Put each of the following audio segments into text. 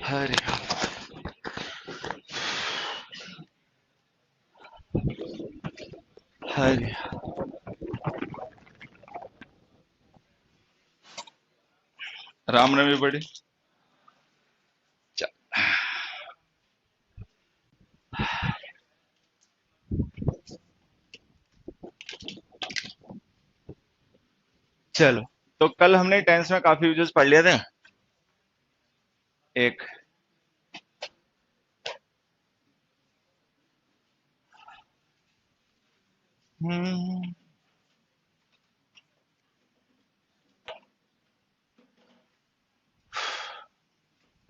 हरे हरे। रामनवमी बड़ी। च- चलो, तो कल हमने टेंस में काफी यूजेस पढ़ लिए थे। एक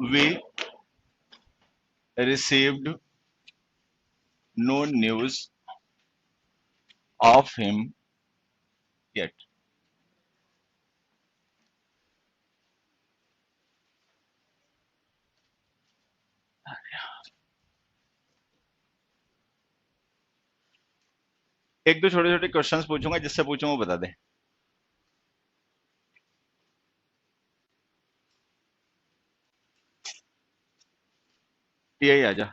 we received no news of him yet. एक दो छोटे छोटे क्वेश्चंस पूछूंगा, जिससे पूछूं वो बता दे। यही आजा।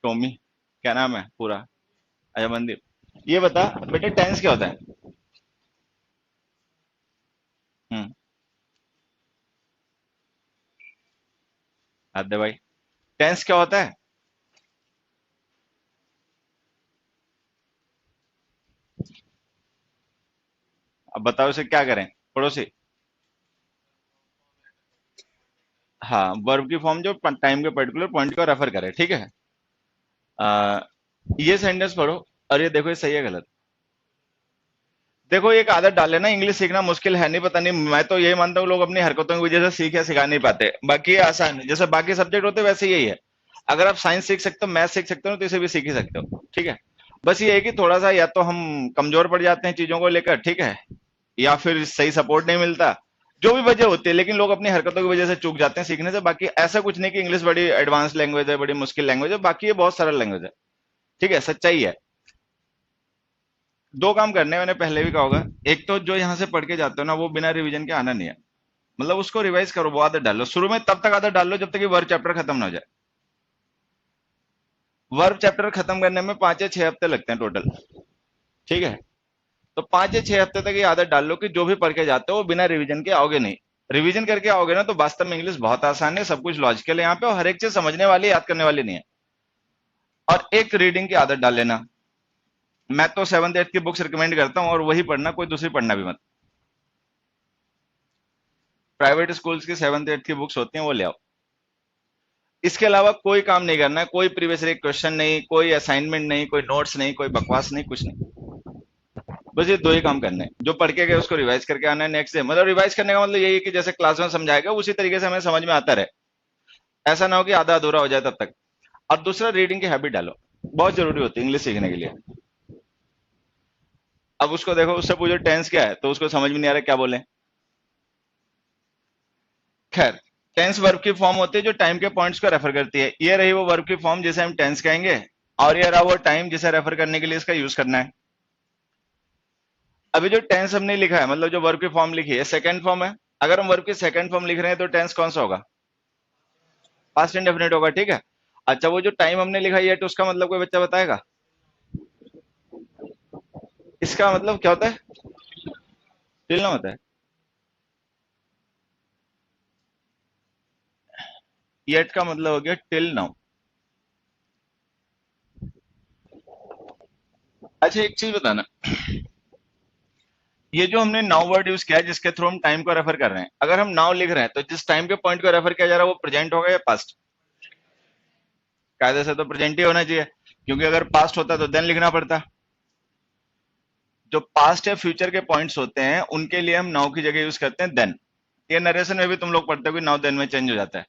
टॉमी, क्या नाम है पूरा? आजा मंदिर। ये बता बेटे, टेंस क्या होता है? हम्म। आदे भाई, टेंस क्या होता है? अब बताओ इसे क्या करें पड़ोसी। हाँ, वर्ब की फॉर्म जो टाइम के पर्टिकुलर पॉइंट को रेफर करे, ठीक है। आ, ये सेंटेंस पढ़ो और ये देखो, ये सही है गलत। देखो, एक आदत डाल लेना, इंग्लिश सीखना मुश्किल है नहीं, पता नहीं, मैं तो यही मानता हूँ लोग अपनी हरकतों की वजह से सीख या सिखा नहीं पाते। बाकी ये आसान है, जैसे बाकी सब्जेक्ट होते हैं वैसे यही है। अगर आप साइंस सीख सकते हो, मैथ सीख सकते हो, तो इसे भी सीख ही सकते हो, ठीक है। बस ये है कि थोड़ा सा या तो हम कमजोर पड़ जाते हैं चीजों को लेकर, ठीक है, या फिर सही सपोर्ट नहीं मिलता। जो भी वजह होती है, लेकिन लोग अपनी हरकतों की वजह से चूक जाते हैं सीखने से। बाकी ऐसा कुछ नहीं कि इंग्लिश बड़ी एडवांस लैंग्वेज है, बड़ी मुश्किल लैंग्वेज है, बाकी ये बहुत सरल लैंग्वेज है, ठीक है, सच्चाई है। दो काम करने हैं, मैंने पहले भी कहा होगा। एक तो जो यहाँ से पढ़ के जाते हो ना, वो बिना रिवीजन के आना नहीं है। मतलब उसको रिवाइज करो, वो आदत डालो शुरू में, तब तक आदत डाल लो जब तक कि वर्ब चैप्टर खत्म ना हो जाए। वर्ब चैप्टर खत्म करने में 5 या 6 हफ्ते लगते हैं टोटल, ठीक है। तो 5 या 6 हफ्ते तक ये आदत डाल लो कि जो भी पढ़ के जाते हो वो बिना रिवीजन के आओगे नहीं। रिवीजन करके आओगे ना तो वास्तव में इंग्लिश बहुत आसान है, सब कुछ लॉजिकल है यहाँ पे, और हर एक चीज समझने वाली, याद करने वाली नहीं है। और एक रीडिंग की आदत डाल लेना। मैं तो 7th 8th की बुक्स रिकमेंड करता हूँ, और वही पढ़ना, कोई दूसरी पढ़ना भी मत। प्राइवेट स्कूल्स की 7th 8th की बुक्स होती हैं, वो ले आओ। इसके अलावा कोई काम नहीं करना है, कोई प्रीवियस ईयर क्वेश्चन नहीं, कोई असाइनमेंट नहीं, कोई नोट्स नहीं, कोई बकवास नहीं, कुछ नहीं। बस ये दो ही काम करने हैं, जो पढ़ के गए उसको रिवाइज करके आना है नेक्स्ट डे। मतलब रिवाइज करने का मतलब यही है कि जैसे क्लास में समझाएगा उसी तरीके से हमें समझ में आता रहे, ऐसा ना हो कि आधा अधूरा हो जाए तब तक। और दूसरा, रीडिंग की हैबिट डालो, बहुत जरूरी होती है इंग्लिश सीखने के लिए। अब उसको देखो, उससे पूछो टेंस क्या है, तो उसको समझ में नहीं आ रहा क्या बोले। खैर, टेंस वर्ब की फॉर्म होती है जो टाइम के पॉइंट्स को रेफर करती है। ये रही वो वर्ब की फॉर्म जिसे हम टेंस कहेंगे, और ये रहा वो टाइम जिसे रेफर करने के लिए इसका यूज करना है। अभी जो टेंस हमने लिखा है, मतलब जो वर्ब की फॉर्म लिखी है, सेकंड फॉर्म है। अगर हम वर्ब की सेकंड फॉर्म लिख रहे हैं तो टेंस कौन सा होगा? पास्ट इंडेफिनिट होगा, ठीक है। अच्छा, वो जो टाइम हमने लिखा है तो उसका मतलब कोई बच्चा बताएगा? इसका मतलब क्या होता है? टिल ना होता है। येट का मतलब हो गया टिल नाउ। अच्छा, एक चीज बताना, ये जो हमने नाउ वर्ड यूज किया है जिसके थ्रू हम टाइम को रेफर कर रहे हैं, अगर हम नाउ लिख रहे हैं तो जिस टाइम के पॉइंट को रेफर किया जा रहा है वो प्रेजेंट होगा या पास्ट? कायदे से तो प्रेजेंट ही होना चाहिए, क्योंकि अगर पास्ट होता तो देन लिखना पड़ता। जो पास्ट या फ्यूचर के पॉइंट्स होते हैं उनके लिए हम नाउ की जगह यूज करते हैं देन। ये नरेशन में भी तुम लोग पढ़ते हो कि नाउ देन में चेंज हो जाता है।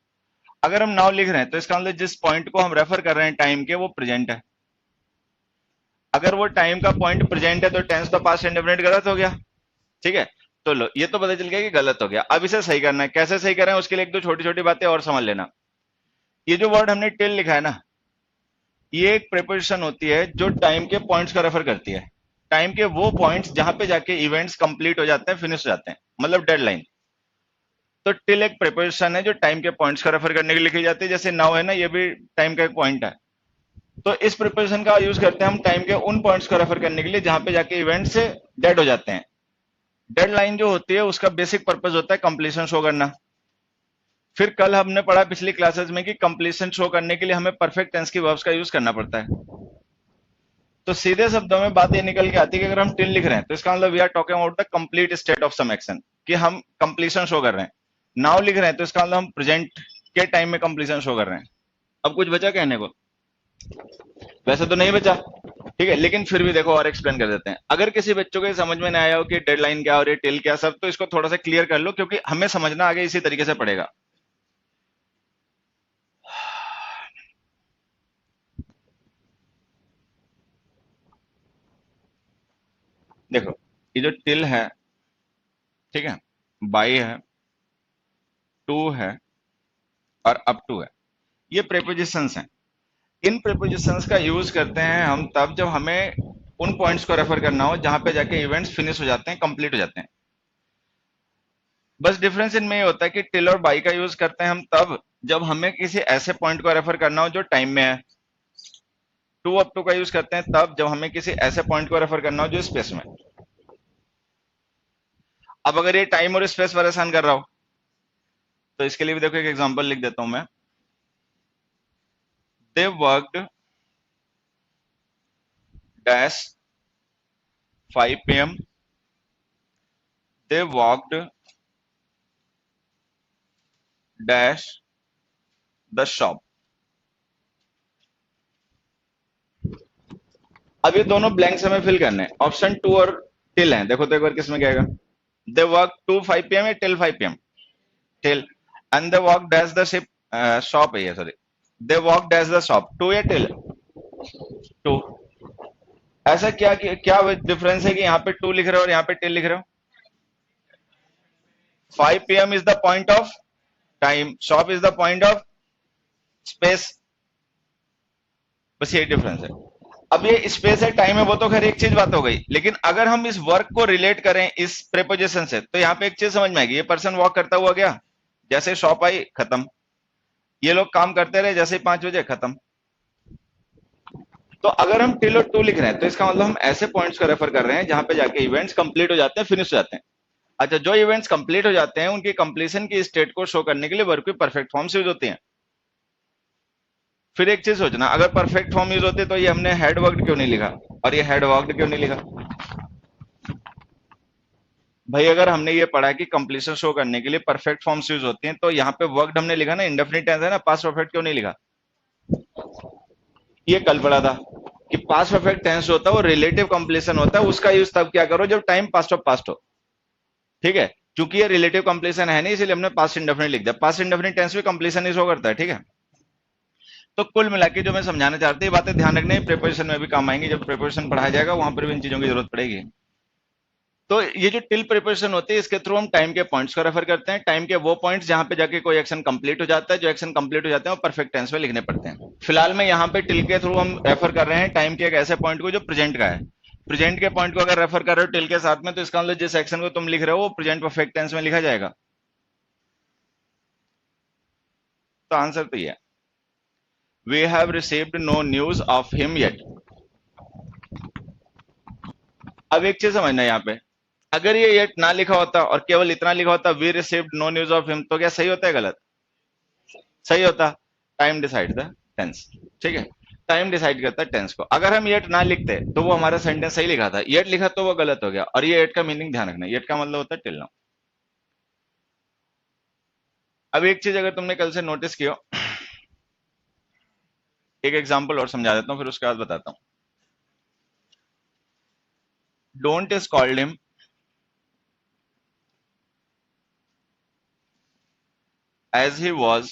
अगर हम नाउ लिख रहे हैं तो इसका मतलब जिस पॉइंट को हम रेफर कर रहे हैं टाइम के, वो प्रेजेंट है। अगर वो टाइम का पॉइंट प्रेजेंट है तो टेंस तो पास्ट इंडेफिनिट गलत हो गया, ठीक है। तो लो, ये तो पता चल गया कि गलत हो गया। अब इसे सही करना है, कैसे सही करें उसके लिए एक दो छोटी छोटी बातें और समझ लेना। ये जो वर्ड हमने टिल लिखा है ना, ये एक प्रेपोजिशन होती है जो टाइम के पॉइंट्स का रेफर करती है। टाइम के वो पॉइंट्स जहां पे जाके इवेंट्स कंप्लीट हो जाते हैं, फिनिश हो जाते हैं, मतलब डेडलाइन। तो टिल एक प्रीपोजिशन है जो टाइम के पॉइंट्स को रेफर करने के लिए लिखी जाती है, जैसे नाउ है ना, ये भी टाइम का एक पॉइंट है। तो इस प्रीपोजिशन का यूज करते हैं हम टाइम के उन पॉइंट्स को रेफर करने के लिए जहां पे जाके इवेंट से डेड हो जाते हैं। डेडलाइन जो होती है उसका बेसिक पर्पस होता है कंप्लीशन शो करना। फिर कल हमने पढ़ा पिछली क्लासेस में कि कंप्लीशन शो करने के लिए हमें परफेक्ट टेंस की वर्ब्स का यूज करना पड़ता है। तो सीधे शब्दों में बात ये निकल के आती है कि अगर हम टिल लिख रहे हैं तो इसका मतलब we are talking about the complete state of some action, कि हम कंप्लीशन शो कर रहे हैं। नाउ लिख रहे हैं तो इसका मतलब हम प्रेजेंट के टाइम में कंप्लीशन शो कर रहे हैं। अब कुछ बचा कहने को? वैसे तो नहीं बचा, ठीक है, लेकिन फिर भी देखो और एक्सप्लेन कर देते हैं। अगर किसी बच्चों को समझ में नहीं आया हो कि डेडलाइन क्या और ये टिल क्या सब, तो इसको थोड़ा सा क्लियर कर लो, क्योंकि हमें समझना आगे इसी तरीके से पड़ेगा। देखो ये जो टिल है, ठीक है, बाई है, टू है और अप टू है, ये प्रेपोजिशंस हैं। इन प्रेपोजिशंस का यूज करते हैं हम तब जब हमें उन पॉइंट्स को रेफर करना हो जहां पे जाके इवेंट्स फिनिश हो जाते हैं, कंप्लीट हो जाते हैं। बस डिफरेंस इनमें ये होता है कि टिल और बाई का यूज करते हैं हम तब जब हमें किसी ऐसे पॉइंट को रेफर करना हो जो टाइम में है। टू अप टू का यूज करते हैं तब जब हमें किसी ऐसे पॉइंट को रेफर करना हो जो स्पेस में। अब अगर ये टाइम और स्पेस परेशान कर रहा हो तो इसके लिए भी देखो एक एग्जांपल लिख देता हूं मैं। They worked dash 5 PM, they walked dash the shop। अब ये दोनों ब्लैंक्स हमें फिल करने हैं। ऑप्शन टू और टिल हैं, देखो तो एक बार किसमें क्या आएगा। दे वर्क टू 5 PM या till 5 PM? Till. And they walk dash the ship, shop है ये, sorry, they walk dash the shop, to या टिल? टू। ऐसा क्या क्या डिफरेंस है कि यहाँ पे टू लिख रहे हो और यहाँ पे टिल लिख रहे हो? 5 PM is the point of time, shop is the point of space, बस यही डिफरेंस है। अब ये स्पेस है, टाइम है, वो तो खैर एक चीज बात हो गई, लेकिन अगर हम इस वर्क को रिलेट करें इस प्रेपोजिशन से तो यहाँ पे एक चीज समझ में आएगी। ये पर्सन वॉक करता हुआ गया, जैसे शॉप आई खत्म। ये लोग काम करते रहे, जैसे 5 बजे खत्म। तो अगर हम टिल और टू लिख रहे हैं तो इसका मतलब हम ऐसे पॉइंट्स को रेफर कर रहे हैं जहां पे जाके इवेंट्स कंप्लीट हो जाते हैं, फिनिश हो जाते हैं। अच्छा, जो इवेंट्स कंप्लीट हो जाते हैं उनकी कंप्लीशन की स्टेट को शो करने के लिए वर्ब की परफेक्ट फॉर्म्स यूज होती हैं। फिर एक चीज सोचना, अगर परफेक्ट फॉर्म यूज होते तो ये हमने हेड वर्कड क्यों नहीं लिखा और ये हेड वर्कड क्यों नहीं लिखा? भाई अगर हमने ये पढ़ा कि कंप्लीशन शो करने के लिए परफेक्ट फॉर्म्स यूज होती हैं, तो यहाँ पे वर्कड हमने लिखा ना, इंडेफिनिट टेंस है ना, पास्ट परफेक्ट क्यों नहीं लिखा? ये कल पढ़ा था कि पास्ट परफेक्ट टेंस होता है वो रिलेटिव कंप्लीशन होता है, उसका यूज तब क्या करो जब टाइम पास्ट ऑफ पास्ट हो, ठीक है। क्योंकि ये रिलेटिव कंप्लीशन है नहीं, इसलिए हमने पास्ट इंडेफिनिट लिख दिया। पास्ट इंडेफिनिट टेंस भी कंप्लीशन ही शो करता है, ठीक है। तो कुल मिला के जो मैं समझाना चाहता हूं, ये बातें ध्यान रखना, प्रिपोजिशन में भी काम आएंगी, जब प्रिपोजिशन पढ़ाया जाएगा वहां पर भी इन चीजों की जरूरत पड़ेगी। तो ये जो टिल प्रिपोजिशन होती है इसके थ्रू हम टाइम के पॉइंट्स को रेफर करते हैं, टाइम के वो पॉइंट्स जहां पे जाके कोई एक्शन कंप्लीट हो जाता है। जो एक्शन कंप्लीट हो जाते हैं वो परफेक्ट टेंस में लिखने पड़ते हैं। फिलहाल में यहाँ पे टिल के थ्रू हम रेफर कर रहे हैं टाइम के एक ऐसे पॉइंट को जो प्रेजेंट का है। प्रेजेंट के पॉइंट को अगर रेफर कर रहे हो टिल के साथ में, तो इसका मतलब जिस एक्शन को तुम लिख रहे हो वो प्रेजेंट परफेक्ट टेंस में लिखा जाएगा। तो आंसर तो ये है, we have received no news of him yet। अब एक चीज समझना यहाँ पे, अगर ये yet ना लिखा होता और केवल इतना लिखा होता we received no news of him, तो क्या सही होता है गलत? सही होता। टाइम डिसाइड द टेंस, ठीक है, टाइम डिसाइड करता है टेंस को। अगर हम yet ना लिखते तो वो हमारा सेंटेंस सही लिखा था, yet लिखा तो वो गलत हो गया। और ये yet का मीनिंग ध्यान रखना, yet का मतलब होता है टिल नाउ। अब एक चीज अगर तुमने कल से नोटिस किया, एक एग्जांपल और समझा देता हूं, फिर उसके बाद बताता हूं। Don't scold him as he was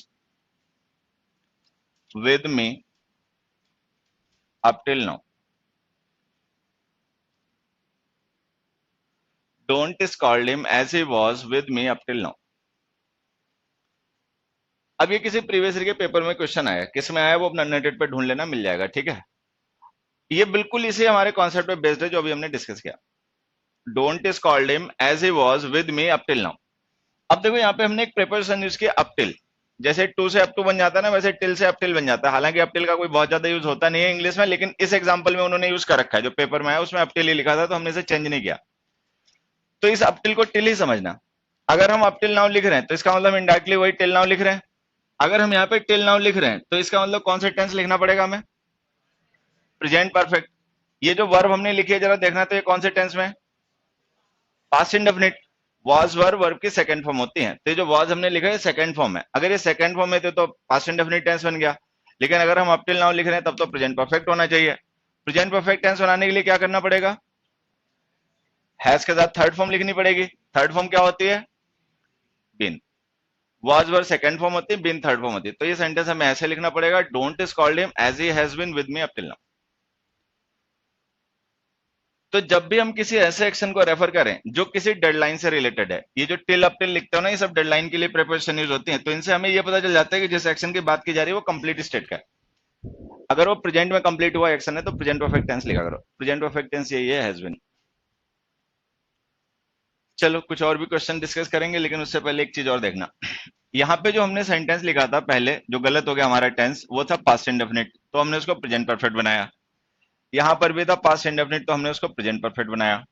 with me up till now। Don't scold him as he was with me up till now। अब ये किसी प्रीवियस ईयर के पेपर में क्वेश्चन आया, किस में आया वो अपना नेटेड पे ढूंढ लेना, मिल जाएगा, ठीक है। ये बिल्कुल इसी हमारे कॉन्सेप्ट पे बेस्ड है जो अभी हमने डिस्कस किया। Don't scold him as he was with me up till now. अब देखो यहाँ पे हमने एक प्रीपोजिशन यूज किया अप टिल। जैसे टू से अप टू बन जाता है ना, वैसे टिल से अप टिल बन जाता है। हालांकि अप टिल का कोई बहुत ज्यादा यूज होता नहीं है इंग्लिश में, लेकिन इस एग्जांपल में उन्होंने यूज कर रखा है। जो पेपर में है उसमें अप टिल ही लिखा था, तो हमने इसे चेंज नहीं किया। तो इस अप टिल को टिल ही समझना। अगर हम अप टिल नाउ लिख रहे हैं तो इसका मतलब इनडायरेक्टली वही टिल नाउ लिख रहे हैं। अगर हम यहाँ पे टिल नाउ लिख रहे हैं तो इसका मतलब कौन सा टेंस लिखना पड़ेगा हमें? Present perfect. ये जो वर्ब हमने लिखी है जरा देखना, तो ये कौन से टेंस में? Past indefinite. वॉज वर्ब की सेकंड फॉर्म होती है, तो ये जो वॉज हमने लिखा है सेकंड फॉर्म है। अगर ये सेकंड फॉर्म में थे तो पास्ट इंडेफिनिट टेंस बन गया। लेकिन अगर हम अप टिल नाउ लिख रहे हैं तब तो प्रेजेंट परफेक्ट होना चाहिए। प्रेजेंट परफेक्ट टेंस बनाने के लिए क्या करना पड़ेगा? हैज के साथ थर्ड फॉर्म लिखनी पड़ेगी। थर्ड फॉर्म क्या होती है? Been. Was verb second form होती है, बीन थर्ड फॉर्म होती है। तो ये सेंटेंस हमें ऐसे लिखना पड़ेगा, don't scold him as he has been with me up till now. तो जब भी हम किसी ऐसे एक्शन को रेफर करें जो किसी डेडलाइन से रिलेटेड है, ये जो टिल अप टिल लिखते हो ना, ये सब डेडलाइन के लिए प्रिपरेशन यूज होती है। तो इनसे हमें ये पता चल जाता है कि जिस एक्शन की बात की जा रही है वो कंप्लीट स्टेट का है। अगर वो प्रेजेंट में कंप्लीट हुआ एक्शन है तो प्रेजेंट परफेक्ट टेंस लिखा करो। प्रेजेंट परफेक्ट टेंस यही है, हैज बीन। चलो कुछ और भी क्वेश्चन डिस्कस करेंगे, लेकिन उससे पहले एक चीज और देखना। यहाँ पे जो हमने सेंटेंस लिखा था पहले, जो गलत हो गया हमारा टेंस, वो था पास्ट इंडेफिनिट, तो हमने उसको प्रेजेंट परफेक्ट बनाया। यहाँ पर भी था पास्ट इंडेफिनिट, तो हमने उसको प्रेजेंट परफेक्ट बनाया।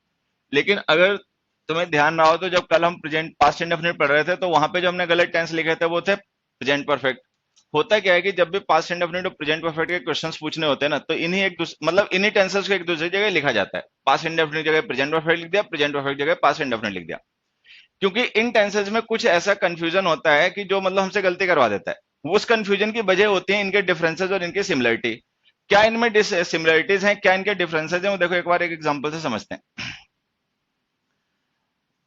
लेकिन अगर तुम्हें ध्यान रहा हो तो जब कल हम प्रेजेंट पास्ट इंडेफिनिट पढ़ रहे थे तो वहां पे जो हमने गलत टेंस लिखे थे वो थे प्रेजेंट परफेक्ट। होता क्या है कि जब भी पास्ट इंडेफिनिट और प्रेजेंट परफेक्ट के क्वेश्चंस पूछने होते हैं ना, तो मतलब इन्हीं टेंसेस को एक दूसरी जगह लिखा जाता है। पास्ट इंडेफिनिट जगह प्रेजेंट परफेक्ट लिख दिया, प्रेजेंट परफेक्ट जगह पास्ट इंडेफिनिट लिख दिया। क्योंकि इन टेंसेस में कुछ ऐसा कंफ्यूजन होता है कि जो मतलब हमसे गलती करवा देता है। वो उस कंफ्यूजन की वजह होती है इनके डिफरेंसेस और इनकी सिमिलरिटी। क्या इनमें सिमिलरिटीज हैं, क्या इनके डिफरेंसेस हैं, वो देखो एक बार एक एग्जांपल से समझते हैं।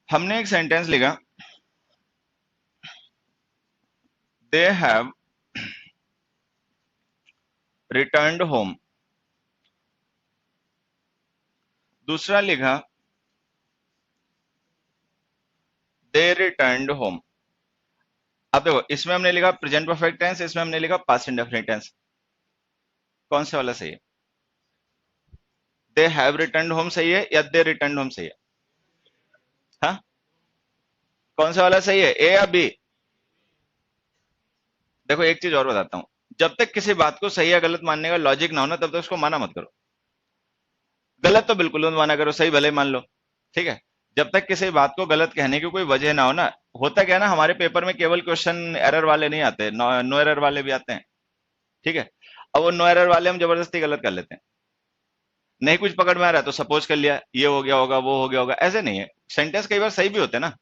हमने एक सेंटेंस लिखा, दे हैव रिटर्न्ड होम। दूसरा लिखा, दे रिटर्न्ड होम। अब देखो इसमें हमने लिखा प्रेजेंट परफेक्ट टेंस, इसमें हमने लिखा पास्ट इंडेफिनिट टेंस। कौन से वाला सही है? दे हैव रिटर्न्ड होम सही है या दे रिटर्न्ड होम सही है? हाँ, कौन सा वाला सही है, ए या बी? देखो एक चीज और बताता हूं, जब तक किसी बात को सही या गलत मानने का लॉजिक ना हो ना, तब तक उसको माना मत करो। गलत तो बिल्कुल मत माना करो, सही भले ही मान लो। ठीक है, जब तक किसी बात को गलत कहने की कोई वजह ना हो ना। होता क्या है ना, हमारे पेपर में केवल क्वेश्चन एरर वाले नहीं आते, नो एरर वाले भी आते हैं। ठीक है, अब वो नो एरर वाले हम जबरदस्ती गलत कर लेते हैं। नहीं कुछ पकड़ में आ रहा है तो सपोज कर लिया, ये हो गया होगा, वो हो गया होगा, ऐसे नहीं है। सेंटेंस कई बार सही भी होते हैं ना।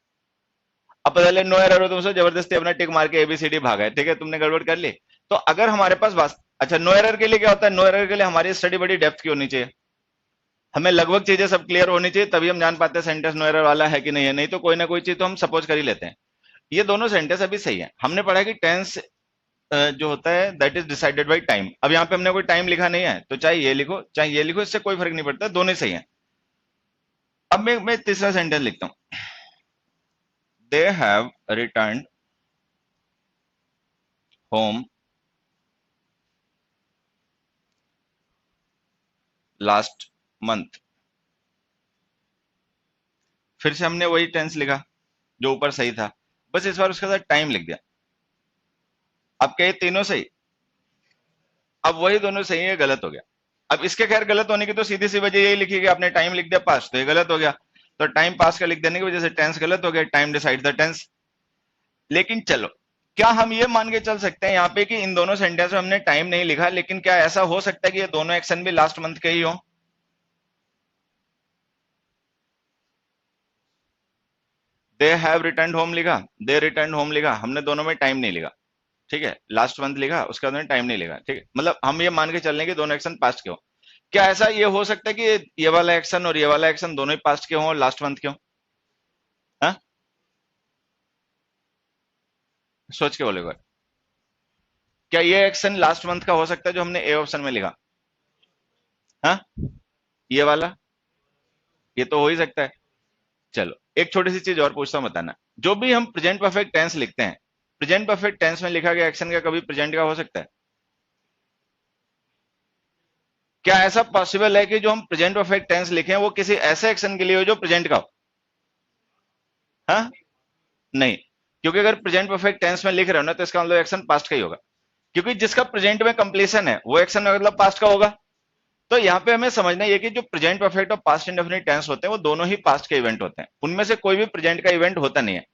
अब पता चले नो एरर हो, तुमसे जबरदस्ती अपना टिक मार के एबीसीडी भागा है, ठीक है, तुमने गड़बड़ कर ली। तो अगर हमारे पास अच्छा, नो एरर के लिए क्या होता है? नो एरर के लिए हमारी स्टडी बड़ी डेप्थ की होनी चाहिए। हमें लगभग चीजें सब क्लियर होनी चाहिए, तभी हम जान पाते हैं सेंटेंस नो एरर वाला है कि नहीं है। नहीं तो कोई ना कोई चीज तो हम सपोज कर ही लेते हैं। ये दोनों सेंटेंस अभी सही है। हमने पढ़ा कि टेंस जो होता है that is decided by time. अब यहाँ पे हमने कोई टाइम लिखा नहीं है, तो चाहे ये लिखो चाहे ये लिखो, इससे कोई फर्क नहीं पड़ता, दोनों ही सही है। अब मैं तीसरा सेंटेंस लिखता हूं, they have return home last month. फिर से हमने वही टेंस लिखा जो ऊपर सही था, बस इस बार उसके साथ टाइम लिख दिया। अब क्या ये तीनों सही? अब वही दोनों सही है, गलत हो गया। अब इसके खैर गलत होने की तो सीधी सी वजह यही लिखी कि आपने टाइम लिख दिया पास, तो ये गलत हो गया। तो टाइम पास का लिख देने की वजह से टेंस गलत हो गया, टाइम डिसाइड द टेंस। लेकिन चलो, क्या हम ये मान के चल सकते हैं यहाँ पे कि इन दोनों सेंटेंस में हमने टाइम नहीं लिखा, लेकिन क्या ऐसा हो सकता है कि ये दोनों एक्शन भी लास्ट मंथ के ही हो? दे हैव रिटर्न होम लिखा, दे रिटर्न होम लिखा, हमने दोनों में टाइम नहीं लिखा। ठीक है, लास्ट मंथ लिखा, उसके बाद में टाइम नहीं लिखा। ठीक है, मतलब हम ये मान के चल रहे हैं कि दोनों एक्शन पास्ट के हो। क्या ऐसा ये हो सकता है कि ये वाला एक्शन और ये वाला एक्शन दोनों ही पास्ट के हों और लास्ट मंथ के हों? हाँ, सोच के बोले एक बार। क्या ये एक्शन लास्ट मंथ का हो सकता है जो हमने ए ऑप्शन में लिखा? हाँ, ये वाला, ये तो हो ही सकता है। चलो एक छोटी सी चीज और पूछता हूं, बताना। जो भी हम प्रेजेंट परफेक्ट टेंस लिखते हैं, प्रेजेंट परफेक्ट टेंस में लिखा गया एक्शन का कभी प्रेजेंट का हो सकता है? क्या ऐसा पॉसिबल है कि जो हम प्रेजेंट परफेक्ट टेंस लिखें वो किसी ऐसे एक्शन के लिए हो जो प्रेजेंट का हो? हाँ, नहीं। क्योंकि अगर प्रेजेंट परफेक्ट टेंस में लिख रहे हो ना तो इसका मतलब एक्शन पास्ट का ही होगा, क्योंकि जिसका प्रेजेंट में कंप्लीशन है वो एक्शन मतलब पास्ट का होगा। तो यहाँ पे हमें समझना है कि जो प्रेजेंट परफेक्ट और पास्ट इंडेफिनिट टेंस होते हैं वो दोनों ही पास्ट के इवेंट होते हैं, उनमें से कोई भी प्रेजेंट का इवेंट होता नहीं है।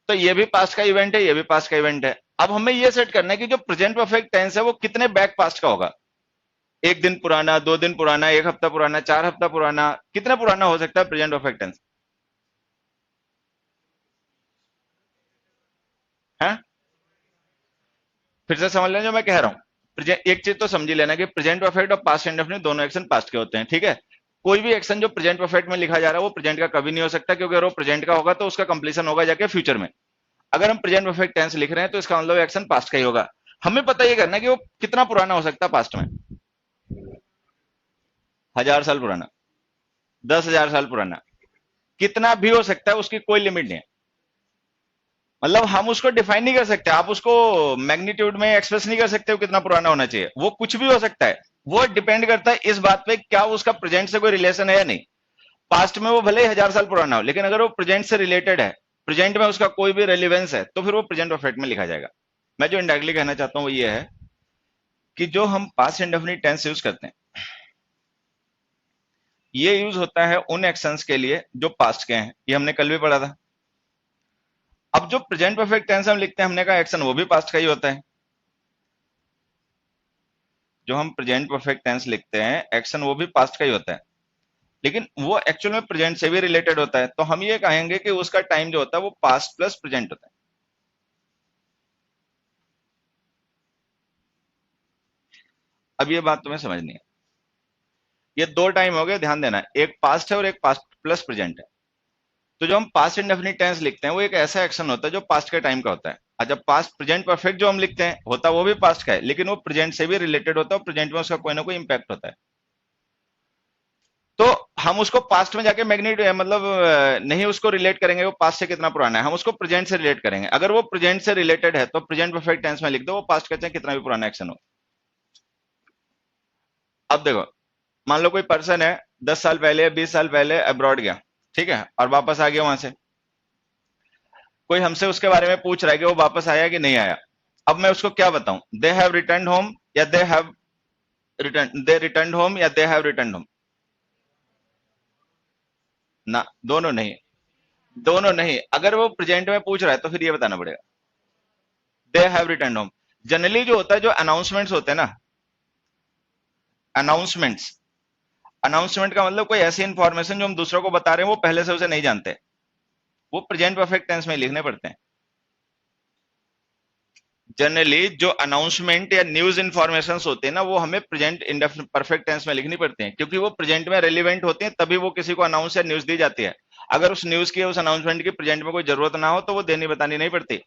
तो ये भी पास्ट का इवेंट है, ये भी पास्ट का इवेंट है। अब हमें ये सेट करना है कि जो प्रेजेंट परफेक्ट टेंस है वो कितने बैक पास्ट का होगा। एक दिन पुराना, 2 दिन पुराना, एक हफ्ता पुराना, 4 हफ्ता पुराना, कितना पुराना हो सकता है प्रेजेंट परफेक्ट टेंस है? फिर से समझ लें जो मैं कह रहा हूं। एक चीज तो समझ ही लेना कि प्रेजेंट परफेक्ट और पास्ट इंडेफिनिट दोनों एक्शन पास्ट के होते हैं, ठीक है। कोई भी एक्शन जो प्रेजेंट परफेक्ट में लिखा जा रहा है वो प्रेजेंट का कभी नहीं हो सकता, क्योंकि अगर वो प्रेजेंट का होगा तो उसका कंप्लीशन होगा जाके फ्यूचर में। अगर हम प्रेजेंट परफेक्ट टेंस लिख रहे हैं तो इसका मतलब एक्शन पास्ट का ही होगा। हमें पता ये करना है कि वो कितना पुराना हो सकता है पास्ट में। 1000 साल पुराना, 10,000 साल पुराना, कितना भी हो सकता है, उसकी कोई लिमिट नहीं है। मतलब हम उसको डिफाइन नहीं कर सकते, आप उसको मैग्नीट्यूड में एक्सप्रेस नहीं कर सकते हो कितना पुराना होना चाहिए, वो कुछ भी हो सकता है। वो डिपेंड करता है इस बात पे क्या उसका प्रेजेंट से कोई रिलेशन है या नहीं। पास्ट में वो भले ही 1000 साल पुराना हो, लेकिन अगर वो प्रेजेंट से रिलेटेड है, प्रेजेंट में उसका कोई भी रेलिवेंस है, तो फिर वो प्रेजेंट परफेक्ट में लिखा जाएगा। मैं जो इंडायरेक्टली कहना चाहता हूं वो ये है कि जो हम पास्ट इंडेफिनिट टेंस यूज करते हैं, ये यूज होता है उन एक्शंस के लिए जो पास्ट के हैं, ये हमने कल भी पढ़ा था। अब जो प्रेजेंट परफेक्ट टेंस हम लिखते हैं, हमने कहा एक्शन वो भी पास्ट का ही होता है। जो हम प्रेजेंट परफेक्ट टेंस लिखते हैं, एक्शन वो भी पास्ट का ही होता है, लेकिन वो एक्चुअल में प्रेजेंट से भी रिलेटेड होता है। तो हम ये कहेंगे कि उसका टाइम जो होता है वो पास्ट प्लस प्रेजेंट होता है। अब ये बात तुम्हें समझनी है। ये दो टाइम हो गए, ध्यान देना, एक पास्ट है और एक पास्ट प्लस प्रेजेंट है। तो जो हम पास्ट इंडेफिनिट टेंस लिखते हैं वो एक ऐसा एक्शन होता है जो पास्ट के टाइम का होता है। अच्छा, पास्ट प्रेजेंट परफेक्ट जो हम लिखते हैं होता है वो भी पास्ट का है, लेकिन वो प्रेजेंट से भी रिलेटेड होता है और प्रेजेंट में उसका कोई ना कोई इंपैक्ट होता है। तो हम उसको पास्ट में जाके मैग्नीट मतलब नहीं उसको रिलेट करेंगे वो पास्ट से कितना पुराना है, हम उसको प्रेजेंट से रिलेट करेंगे। अगर वो प्रेजेंट से रिलेटेड है तो प्रेजेंट परफेक्ट टेंस में लिख दो, वो पास्ट का चाहे कितना भी पुराना एक्शन हो। अब देखो, मान लो कोई पर्सन है 10 साल पहले, 20 साल पहले अब्रॉड गया, ठीक है, और वापस आ गया वहां से। कोई हमसे उसके बारे में पूछ रहा है कि वो वापस आया कि नहीं आया। अब मैं उसको क्या बताऊं, दे हैव रिटर्न होम या they have return, they return home या दे हैव रिटर्न होम? ना, दोनों नहीं। दोनों नहीं, अगर वो प्रेजेंट में पूछ रहा है तो फिर ये बताना पड़ेगा they have return home. Generally जो होता है, जो अनाउंसमेंट्स होते हैं ना, अनाउंसमेंट्स, अनाउंसमेंट का मतलब कोई ऐसी इंफॉर्मेशन जो हम दूसरों को बता रहे हैं वो पहले से उसे नहीं जानते, वो प्रेजेंट परफेक्ट टेंस में लिखने पड़ते हैं। जनरली जो अनाउंसमेंट या न्यूज इंफॉर्मेशन होते हैं ना, वो हमें प्रेजेंट परफेक्ट टेंस में लिखनी पड़ती हैं, क्योंकि वो प्रेजेंट में रेलिवेंट होते हैं, तभी वो किसी को अनाउंस या न्यूज दी जाती है। अगर उस न्यूज की, उस अनाउंसमेंट की प्रेजेंट में कोई जरूरत ना हो तो वो देनी बतानी नहीं पड़ती।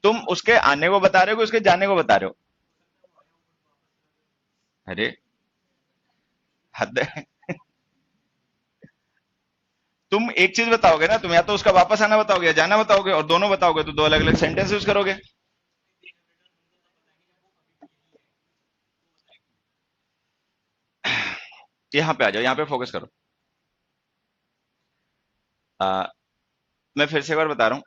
तुम उसके आने को बता रहे हो कि उसके जाने को बता रहे हो? अरे हद है। तुम एक चीज बताओगे ना, तुम या तो उसका वापस आना बताओगे या जाना बताओगे, और दोनों बताओगे तो दो अलग अलग सेंटेंस यूज करोगे। यहाँ पे आ जाओ, यहाँ पे फोकस करो। आ, मैं फिर से एक बार बता रहा हूँ,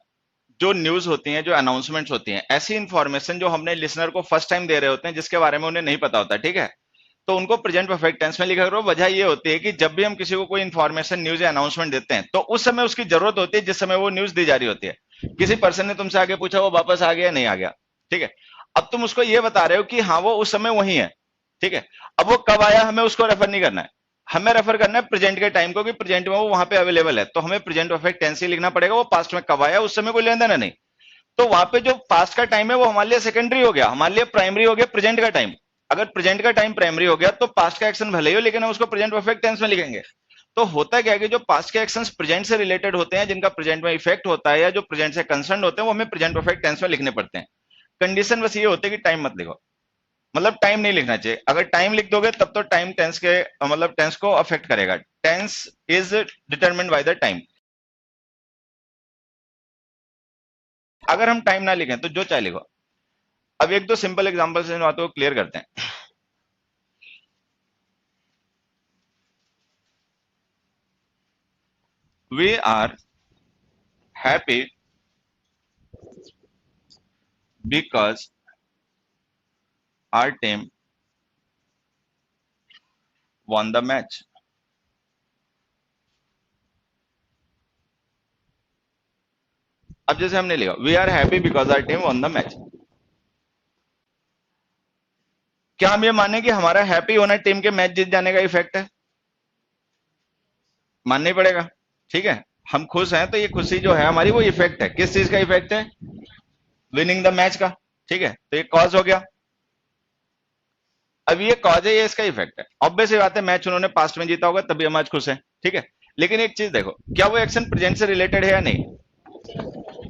जो न्यूज होती हैं, जो अनाउंसमेंट्स होती हैं, ऐसी इंफॉर्मेशन जो हमने लिसनर को फर्स्ट टाइम दे रहे होते हैं, जिसके बारे में उन्हें नहीं पता होता, ठीक है, तो उनको प्रेजेंट परफेक्ट टेंस में लिखा करो। वजह ये होती है कि जब भी हम किसी को कोई इंफॉर्मेशन, न्यूज या अनाउंसमेंट देते हैं तो उस समय उसकी जरूरत होती है जिस समय वो न्यूज दी जा रही होती है। किसी पर्सन ने तुमसे आगे पूछा वो वापस आ गया नहीं आ गया, ठीक है, अब तुम उसको ये बता रहे हो कि हाँ वो उस समय वही है, ठीक है। अब वो कब आया हमें उसको रेफर नहीं करना है, हमें रेफर करना है प्रेजेंट के टाइम को, कि प्रेजेंट में वो वहां पे अवेलेबल है, तो हमें प्रेजेंट परफेक्ट टेंस ही लिखना पड़ेगा। वो पास्ट में कब आया उस समय कोई लेना देना नहीं। तो वहां पे जो पास्ट का टाइम है वो हमारे लिए सेकेंडरी हो गया, हमारे लिए प्राइमरी हो गया प्रेजेंट का टाइम। अगर प्रेजेंट का टाइम प्राइमरी हो गया तो पास्ट का एक्शन भले ही हो, लेकिन हम उसको प्रेजेंट परफेक्ट टेंस में लिखेंगे। तो होता क्या है कि जो पास्ट के एक्शंस प्रेजेंट से रिलेटेड होते हैं, जिनका प्रेजेंट में इफेक्ट होता है या जो प्रेजेंट से कंसर्न होते हैं, वो हमें प्रेजेंट परफेक्ट टेंस में लिखने पड़ते हैं। कंडीशन बस ये होती है कि टाइम मत लिखो, मतलब टाइम नहीं लिखना चाहिए। अगर टाइम लिख दोगे तब तो टाइम टेंस के मतलब टेंस को अफेक्ट करेगा। Tense is determined by the time. अगर हम टाइम ना लिखें तो जो चाहे लिखो। अब एक दो सिंपल एग्जांपल से इन बातों को क्लियर करते हैं। We are happy because our team won the match. अब जैसे हमने लिखा we are happy because our team won the match, क्या हम ये माने कि हमारा हैप्पी होना टीम के मैच जीत जाने का इफेक्ट है? मानना ही पड़ेगा। ठीक है, हम खुश हैं तो ये खुशी जो है हमारी वो इफेक्ट है। किस चीज का इफेक्ट है? विनिंग द मैच का। ठीक है, तो ये कॉज हो गया। अब ये कॉज है, ये इसका इफेक्ट है। ऑब्वियस बात है, मैच उन्होंने पास्ट में जीता होगा तभी हम आज खुश हैं। ठीक है, लेकिन एक चीज देखो, क्या वो एक्शन प्रेजेंट से रिलेटेड है या नहीं?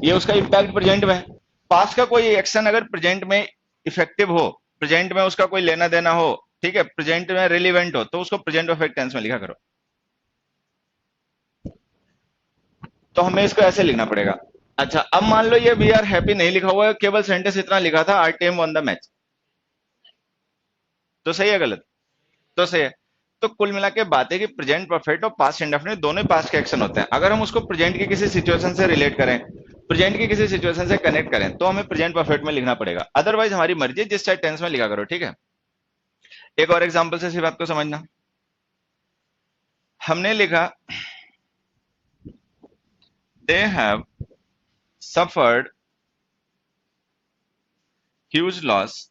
ये उसका इंपैक्ट प्रेजेंट में है। पास्ट का कोई एक्शन अगर प्रेजेंट में इफेक्टिव हो, प्रेजेंट में उसका कोई लेना देना हो, ठीक है, प्रेजेंट में रिलीवेंट हो, तो उसको प्रेजेंट परफेक्ट टेंस में लिखा करो। तो हमें इसको ऐसे लिखना पड़ेगा। अच्छा, अब मान लो ये वी आर हैप्पी नहीं लिखा हुआ है, केवल सेंटेंस इतना लिखा था our team won the match, तो सही है गलत? तो सही है। तो कुल मिला के बात है कि प्रेजेंट परफेक्ट और पास्ट इंडेफिनिट दोनों पास्ट के एक्शन होते हैं। अगर हम उसको प्रेजेंट की किसी सिचुएशन से रिलेट करें, प्रेजेंट की किसी सिचुएशन से कनेक्ट करें, तो हमें प्रेजेंट परफेक्ट में लिखना पड़ेगा। अदरवाइज हमारी मर्जी, जिस चाहे टेंस में लिखा करो। ठीक है, एक और एग्जांपल से इसी बात को समझना। हमने लिखा they have suffered huge loss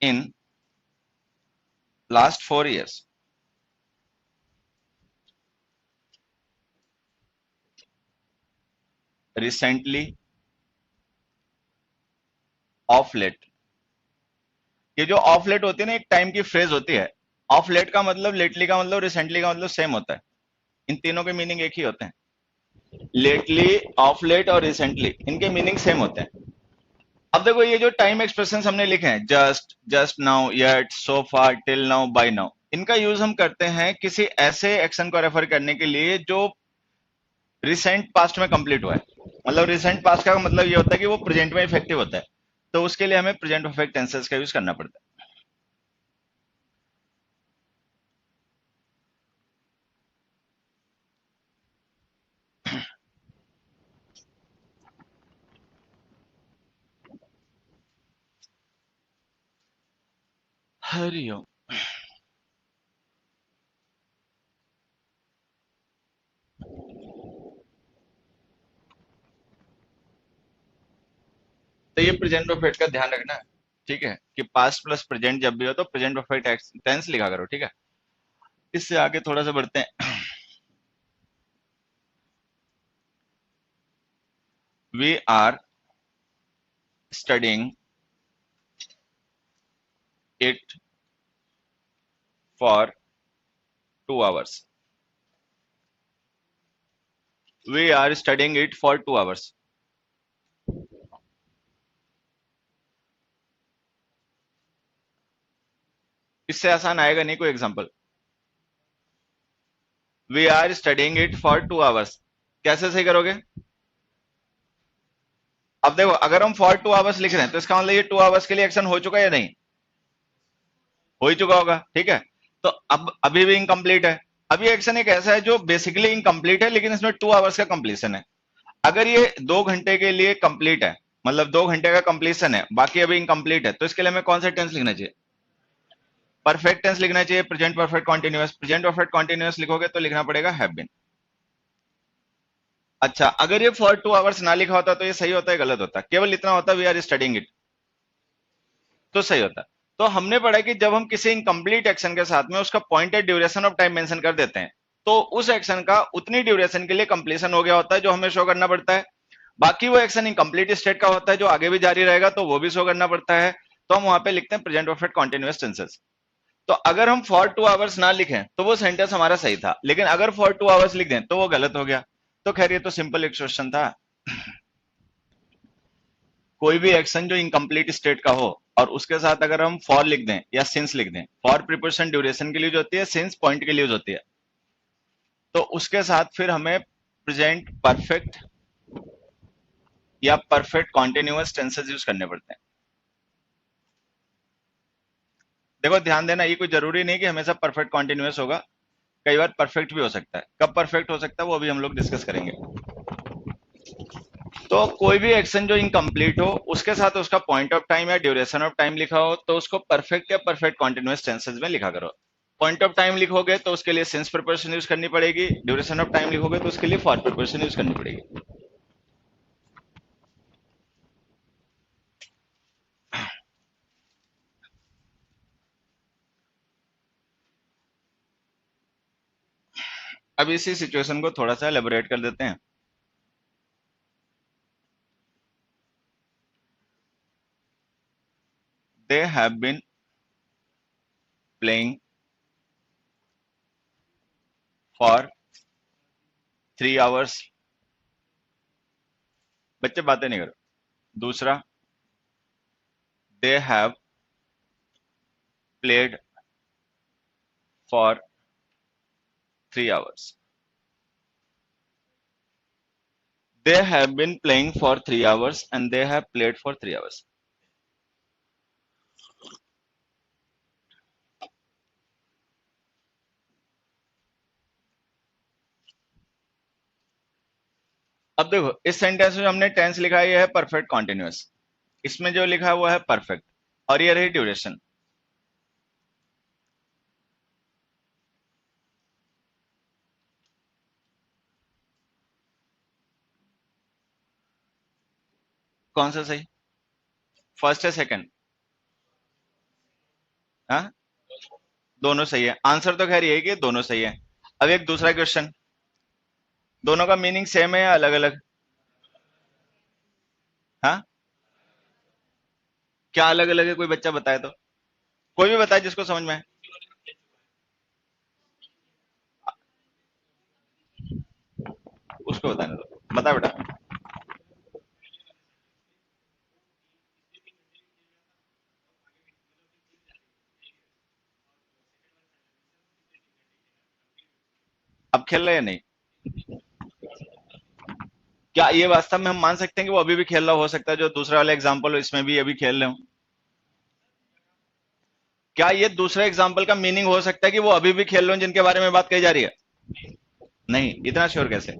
in last 4 years। Recently, of late. ये जो ऑफ लेट होती है ना, एक टाइम की फ्रेज होती है। ऑफ लेट का मतलब, लेटली का मतलब, रिसेंटली का मतलब सेम होता है। इन तीनों के मीनिंग एक ही होते हैं। लेटली, ऑफ लेट और रिसेंटली, इनके मीनिंग सेम होते हैं। अब देखो, ये जो टाइम एक्सप्रेशन हमने लिखे हैं, जस्ट, जस्ट नाउ, येट, सो फार, टिल नाउ, बाय नाउ, इनका यूज हम करते हैं किसी ऐसे एक्शन को रेफर करने के लिए जो रिसेंट पास्ट में कंप्लीट हुआ है। मतलब रिसेंट पास्ट का मतलब ये होता है कि वो प्रेजेंट में इफेक्टिव होता है। तो उसके लिए हमें प्रेजेंट परफेक्ट टेंसेस का यूज करना पड़ता है। हरिओम। तो ये प्रेजेंट परफेक्ट का ध्यान रखना है। ठीक है, कि पास्ट प्लस प्रेजेंट जब भी हो तो प्रेजेंट परफेक्ट टेंस लिखा करो। ठीक है, इससे आगे थोड़ा सा बढ़ते हैं। We are studying it for 2 hours। We are studying it for 2 hours। इससे आसान आएगा नहीं कोई एग्जांपल। We are studying it for 2 hours, कैसे सही करोगे? अब देखो, अगर हम फॉर 2 hours लिख रहे हैं तो इसका मतलब ये 2 hours के लिए एक्शन हो चुका है या नहीं? हो ही चुका होगा। ठीक है, तो अब अभी भी इनकम्प्लीट है। अभी एक्शन एक ऐसा है जो बेसिकली इनकम्प्लीट है, लेकिन इसमें 2 hours का कंप्लीशन है। अगर ये 2 घंटे के लिए कंप्लीट है, मतलब 2 घंटे का कंप्लीशन है, बाकी अभी इनकम्प्लीट है, तो इसके लिए हमें कौन सा टेंस लिखना चाहिए? परफेक्ट टेंस लिखना चाहिए, present perfect continuous. Present perfect continuous लिखोगे तो लिखना पड़ेगा हैव बीन। अच्छा, अगर ये फॉर 2 hours ना लिखा होता तो ये सही होता है गलत होता? केवल इतना होता वी आर स्टडिंग इट, तो सही होता। तो हमने पढ़ा कि जब हम किसी इनकम्प्लीट एक्शन के साथ में उसका pointed duration of time mention कर देते हैं, तो उस एक्शन का उतनी ड्यूरेशन के लिए कंप्लीशन हो गया होता है, जो हमें शो करना पड़ता है। बाकी वो एक्शन इनकम्प्लीट स्टेट का होता है, जो आगे भी जारी रहेगा, तो वो भी शो करना पड़ता है। तो हम वहां पे लिखते हैं प्रेजेंट परफेक्ट कॉन्टिन्यूअस टेंसेस। तो अगर हम फॉर 2 hours ना लिखें तो वो सेंटेंस हमारा सही था, लेकिन अगर फॉर 2 hours लिख दें तो वो गलत हो गया। तो खैर, ये तो सिंपल एक क्वेश्चन था। कोई भी एक्शन जो इनकम्प्लीट स्टेट का हो और उसके साथ अगर हम फॉर लिख दें या सिंस लिख दें, फॉर प्रीपोजिशन ड्यूरेशन के लिए होती है, सिंस पॉइंट के लिए होती है, तो उसके साथ फिर हमें प्रेजेंट परफेक्ट या परफेक्ट कॉन्टिन्यूअस टेंसेस यूज करने पड़ते हैं। देखो ध्यान देना, ये कोई जरूरी नहीं कि हमेशा परफेक्ट कॉन्टिन्यूअस होगा। कई बार परफेक्ट भी हो सकता है। कब परफेक्ट हो सकता है वो अभी हम लोग डिस्कस करेंगे। तो कोई भी एक्शन जो इनकम्प्लीट हो उसके साथ उसका पॉइंट ऑफ टाइम या ड्यूरेशन ऑफ टाइम लिखा हो तो उसको परफेक्ट या परफेक्ट कॉन्टिन्यूअस टेंसेस में लिखा करो। पॉइंट ऑफ टाइम लिखोगे तो उसके लिए सिंस प्रिपोजिशन यूज करनी पड़ेगी, ड्यूरेशन ऑफ टाइम लिखोगे तो उसके लिए फॉर प्रिपोजिशन यूज करनी पड़ेगी। अब इसी सिचुएशन को थोड़ा सा एलेबोरेट कर देते हैं। They have been playing for 3 hours। बच्चे बातें नहीं करो। दूसरा, they have played for 3 hours। They have been playing for 3 hours and they have played for 3 hours। अब देखो इस सेंटेंस में हमने टेंस लिखा है, ये है परफेक्ट कॉन्टिन्यूअस। इसमें जो लिखा है वो है परफेक्ट और ये रही ड्यूरेशन। कौन सा सही? फर्स्ट है सेकंड? हाँ, दोनों सही है। आंसर तो खैर यही कि दोनों सही है। अब एक दूसरा क्वेश्चन, दोनों का मीनिंग सेम है या अलग अलग? हाँ, क्या अलग अलग है? कोई बच्चा बताए तो, कोई भी बताए जिसको समझ में आए। उसको बताने दो, बता बेटा। अब खेल रहे हैं या नहीं? क्या ये वास्तव में हम मान सकते हैं कि वो अभी भी खेल रहा हो सकता है, जो दूसरा वाला एग्जाम्पल हो इसमें भी अभी खेल रहे हो? क्या ये दूसरे एग्जाम्पल का मीनिंग हो सकता है कि वो अभी भी खेल रहे हो जिनके बारे में बात कही जा रही है? नहीं, इतना श्योर कैसे?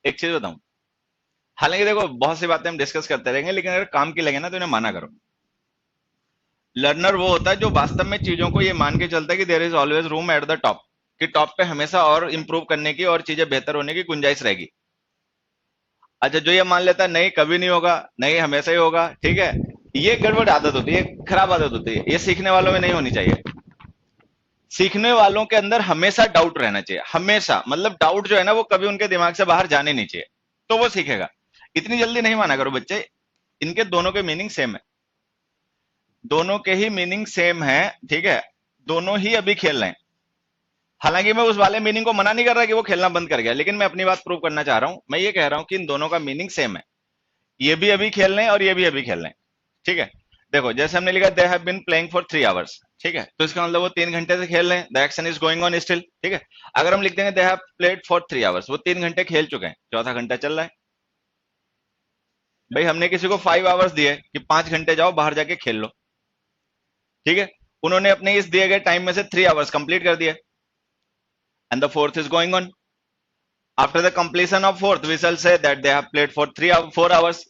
एक चीज बताऊं, हालांकि देखो बहुत सी बातें हम डिस्कस करते रहेंगे लेकिन अगर काम की लगे ना तो इन्हें माना करो। लर्नर वो होता है जो वास्तव में चीजों को ये मान के चलता है कि there is always room at the top, कि टॉप पे हमेशा और इंप्रूव करने की और चीजें बेहतर होने की गुंजाइश रहेगी। अच्छा, जो ये मान लेता है नहीं कभी नहीं होगा, नहीं हमेशा ही होगा, ठीक है, ये गड़बड़ आदत होती है, खराब आदत होती है। ये सीखने वालों में नहीं होनी चाहिए। सीखने वालों के अंदर हमेशा डाउट रहना चाहिए, हमेशा। मतलब डाउट जो है ना वो कभी उनके दिमाग से बाहर जाने नहीं चाहिए, तो वो सीखेगा। इतनी जल्दी नहीं माना करो बच्चे, इनके दोनों के मीनिंग सेम है, दोनों के ही मीनिंग सेम है, ठीक है। दोनों ही अभी खेल रहे हैं। हालांकि मैं उस वाले मीनिंग को मना नहीं कर रहा कि वो खेलना बंद कर गया, लेकिन मैं अपनी बात प्रूव करना चाह रहा हूं। मैं ये कह रहा हूं कि इन दोनों का मीनिंग सेम है, ये भी अभी खेल रहे हैं और ये भी अभी खेल रहे हैं, ठीक है। देखो जैसे हमने लिखा they have been playing for 3 hours, ठीक है, तो इसका मतलब वो 3 घंटे से खेल रहे हैं, the action is going on still, ठीक है। अगर हम लिख देंगे दे हैव प्लेड फॉर 3 hours, वो 3 घंटे खेल चुके हैं, चौथा घंटा चल रहा है। भाई हमने किसी को 5 hours दिए कि 5 घंटे जाओ बाहर जाके खेल लो, ठीक है। उन्होंने अपने इस दिए गए टाइम में से 3 hours कंप्लीट कर दिए and the fourth is going on. After the completion of fourth we shall say that they have played for 4 hours।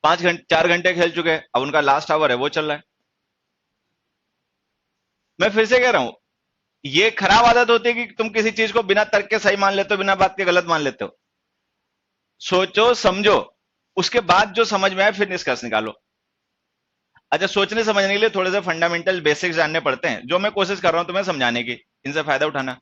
5 घंटे 4 घंटे खेल चुके हैं, अब उनका लास्ट आवर है वो चल रहा है। मैं फिर से कह रहा हूं, ये खराब आदत होती है कि तुम किसी चीज को बिना तर्क के सही मान लेते हो, बिना बात के गलत मान लेते हो। सोचो समझो, उसके बाद जो समझ में आए फिर निष्कर्ष निकालो। अच्छा, सोचने समझने के लिए थोड़े से फंडामेंटल बेसिक्स जानने पड़ते हैं, जो मैं कोशिश कर रहा हूं तुम्हें समझाने की, इनसे फायदा उठाना।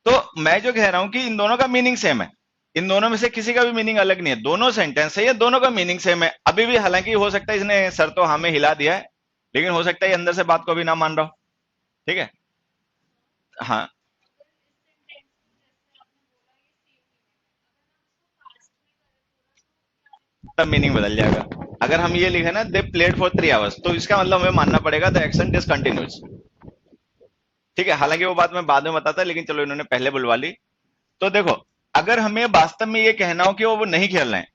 तो मैं जो कह रहा हूं कि इन दोनों का मीनिंग सेम है, इन दोनों में से किसी का भी मीनिंग अलग नहीं है, दोनों सेंटेंस है, ये दोनों का मीनिंग सेम है। अभी भी हालांकि हो सकता है इसने सर तो हमें हिला दिया है, लेकिन हो सकता है ये अंदर से बात को भी ना मान रहा हो, ठीक है। हाँ, तब मीनिंग बदल जाएगा। अगर हम ये लिखे ना दे प्लेड फॉर 3 hours, तो इसका मतलब हमें मानना पड़ेगा द एक्शन इज कंटिन्यूस, ठीक है। हालांकि वो बात मैं बाद में बताता, लेकिन चलो इन्होंने पहले बुलवा ली। तो देखो, अगर हमें वास्तव में ये कहना हो कि वो नहीं खेल रहे हैं,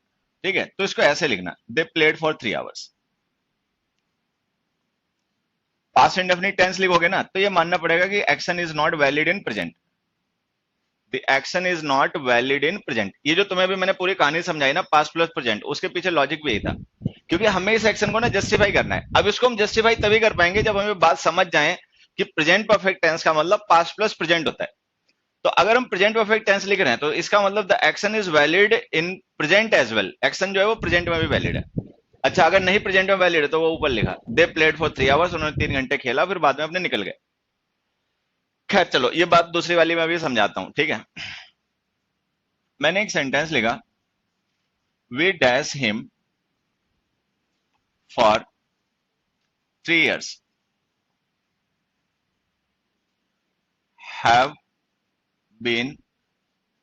ठीक है, तो इसको ऐसे लिखना, they played for 3 hours. Past indefinite tense लिखोगे ना तो ये मानना पड़ेगा कि action is not valid in present, the action is not valid in present. ये जो तुम्हें भी मैंने पूरी कहानी समझाई ना, पास्ट प्लस प्रेजेंट, उसके पीछे लॉजिक भी यही था, क्योंकि हमें इस एक्शन को ना जस्टिफाई करना है। अब इसको हम जस्टिफाई तभी कर पाएंगे जब हमें बात समझ जाए कि प्रेजेंट परफेक्ट टेंस का मतलब पास्ट प्लस प्रेजेंट होता है। तो अगर हम प्रेजेंट परफेक्ट टेंस लिख रहे हैं तो इसका मतलब the action is valid in present as well, action जो है वो प्रेजेंट में भी वैलिड है। अच्छा, अगर नहीं प्रेजेंट में वैलिड है तो वो ऊपर लिखा, दे प्लेड फॉर 3 आवर्स, उन्होंने 3 घंटे खेला, फिर बाद में अपने निकल गए। खैर चलो, ये बात दूसरी वाली मैं भी समझाता हूं, ठीक है। मैंने एक सेंटेंस लिखा, we dash him for 3 years, have been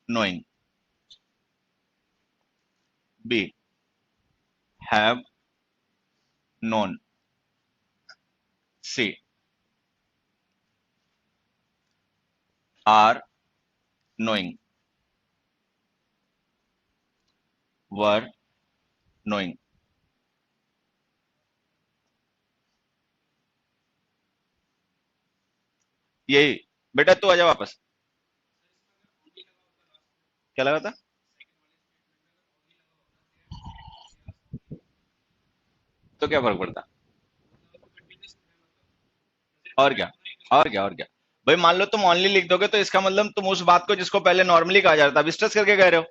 knowing, b have known, c are knowing, were knowing। यही बेटा, तू आजा वापस। क्या लगा था? तो क्या फर्क पड़ता? और क्या, और क्या, और क्या। भाई मान लो तुम ओनली लिख दोगे तो इसका मतलब तुम उस बात को जिसको पहले नॉर्मली कहा जाता था अब स्ट्रेस करके कह रहे हो,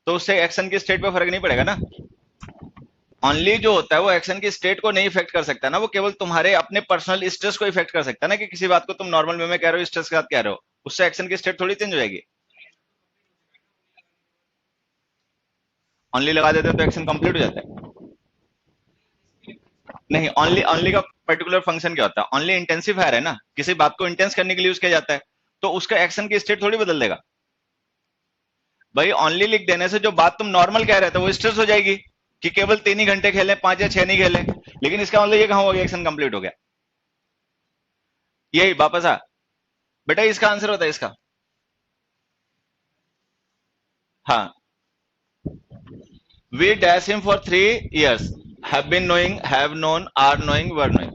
तो उससे एक्शन की स्टेट पे फर्क नहीं पड़ेगा ना। ओनली जो होता है वो एक्शन की स्टेट को नहीं इफेक्ट कर सकता ना, वो केवल तुम्हारे अपने पर्सनल स्ट्रेस को इफेक्ट कर सकता है ना, कि किसी बात को तुम नॉर्मल वे में कह रहे हो, स्ट्रेस के साथ कह रहे हो, उससे एक्शन की स्टेट थोड़ी चेंज हो जाएगी। ओनली लगा देते हो तो एक्शन कंप्लीट हो जाता है। नहीं, ओनली ओनली का पर्टिकुलर फंक्शन क्या होता है? ओनली इंटेंसिफायर है ना, किसी बात को इंटेंस करने के लिए यूज किया जाता है, तो उसका एक्शन की स्टेट थोड़ी बदल देगा। भाई ओनली लिख देने से जो बात तुम नॉर्मल कह रहे थे वो स्ट्रेस हो जाएगी, कि केवल 3 ही घंटे खेले, 5 या 6 नहीं खेले, लेकिन इसका मतलब ये कहां हो गया, एक्शन कंप्लीट हो गया। यही वापस आ बेटा, इसका आंसर होता है इसका। हाँ, we dash him for 3 years, have been knowing, have known, are knowing, were knowing.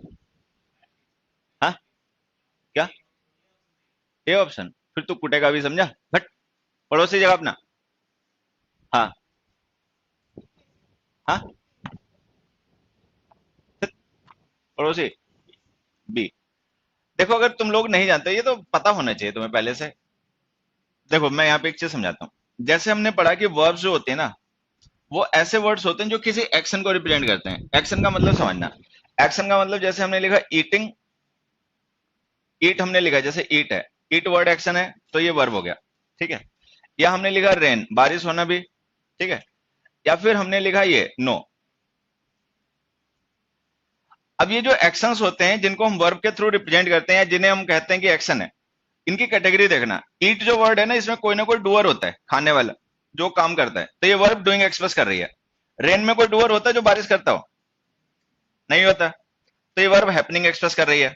हाँ, क्या ये ऑप्शन? फिर तू कुटेगा भी, समझा? बट पड़ोसी जगह अपना। हाँ, हाँ, पड़ोसी बी। देखो, अगर तुम लोग नहीं जानते, ये तो पता होना चाहिए तुम्हें पहले से। देखो, मैं यहाँ पे एक चीज समझाता हूँ। जैसे हमने पढ़ा कि वर्ब्स जो होते हैं ना, वो ऐसे वर्ड्स होते हैं जो किसी एक्शन को रिप्रेजेंट करते हैं। एक्शन का मतलब समझना, एक्शन का मतलब जैसे हमने लिखा ईटिंग, ईट हमने लिखा, जैसे ईट है, ईट वर्ड एक्शन है, तो ये वर्ब हो गया, ठीक है। या हमने लिखा रेन, बारिश होना भी, ठीक है। या फिर हमने लिखा ये नो। अब ये जो एक्शंस होते हैं जिनको हम वर्ब के थ्रू रिप्रेजेंट करते हैं, या जिन्हें हम कहते हैं कि एक्शन है, इनकी कैटेगरी देखना। ईट जो वर्ड है ना, इसमें कोई ना कोई डूअर होता है, खाने वाला जो काम करता है, तो ये वर्ब डूइंग एक्सप्रेस कर रही है। रेन में कोई डूअर होता है जो बारिश करता हो? नहीं होता, तो ये वर्ब हैपनिंग एक्सप्रेस कर रही है।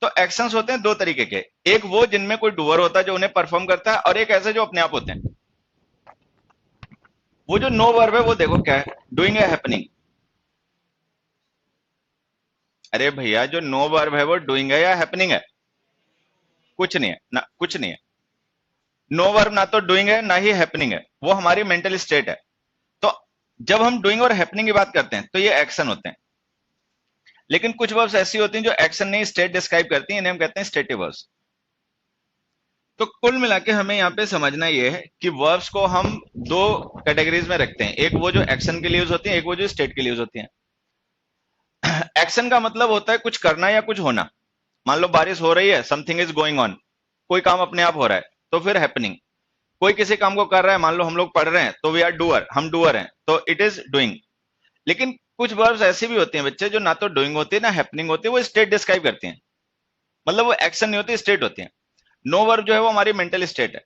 तो एक्शंस होते हैं दो तरीके के, एक वो जिनमें कोई डूअर होता है जो उन्हें परफॉर्म करता है, और एक ऐसे जो अपने आप होते हैं। वो जो नो वर्ब है वो देखो क्या है, डूइंग है, हैपनिंग। अरे भैया, जो नो वर्ब है वो डूइंग है या हैपनिंग है? कुछ नहीं है ना, कुछ नहीं है। नो वर्ब ना तो डूइंग है ना ही हैपनिंग है, वो हमारी मेंटल स्टेट है। तो जब हम डूइंग और हैपनिंग की बात करते हैं तो ये एक्शन होते हैं। लेकिन कुछ वर्ब्स ऐसी होती हैं जो एक्शन नहीं, स्टेट डिस्क्राइब करती हैं, इन्हें हम कहते हैं स्टेटिव वर्ब्स। तो कुल मिला के हमें यहाँ पे समझना ये है कि वर्ब्स को हम दो कैटेगरीज में रखते हैं, एक वो जो एक्शन के लिए यूज होती है, एक वो जो स्टेट के लिए यूज होती है। एक्शन का मतलब होता है कुछ करना या कुछ होना। मान लो बारिश हो रही है, समथिंग इज गोइंग ऑन, कोई काम अपने आप हो रहा है, तो फिर हैपनिंग। कोई किसी काम को कर रहा है, मान लो हम लोग पढ़ रहे हैं, तो वी आर डूअर, हम डूअर हैं, तो इट इज डूइंग। लेकिन कुछ वर्ब्स ऐसी भी होती हैं बच्चे, जो ना तो डूइंग होती है ना हैपनिंग होती है, वो स्टेट डिस्क्राइब करती हैं, मतलब वो एक्शन नहीं होती, स्टेट होती है। नो वर्ब जो है वो हमारी मेंटल स्टेट है।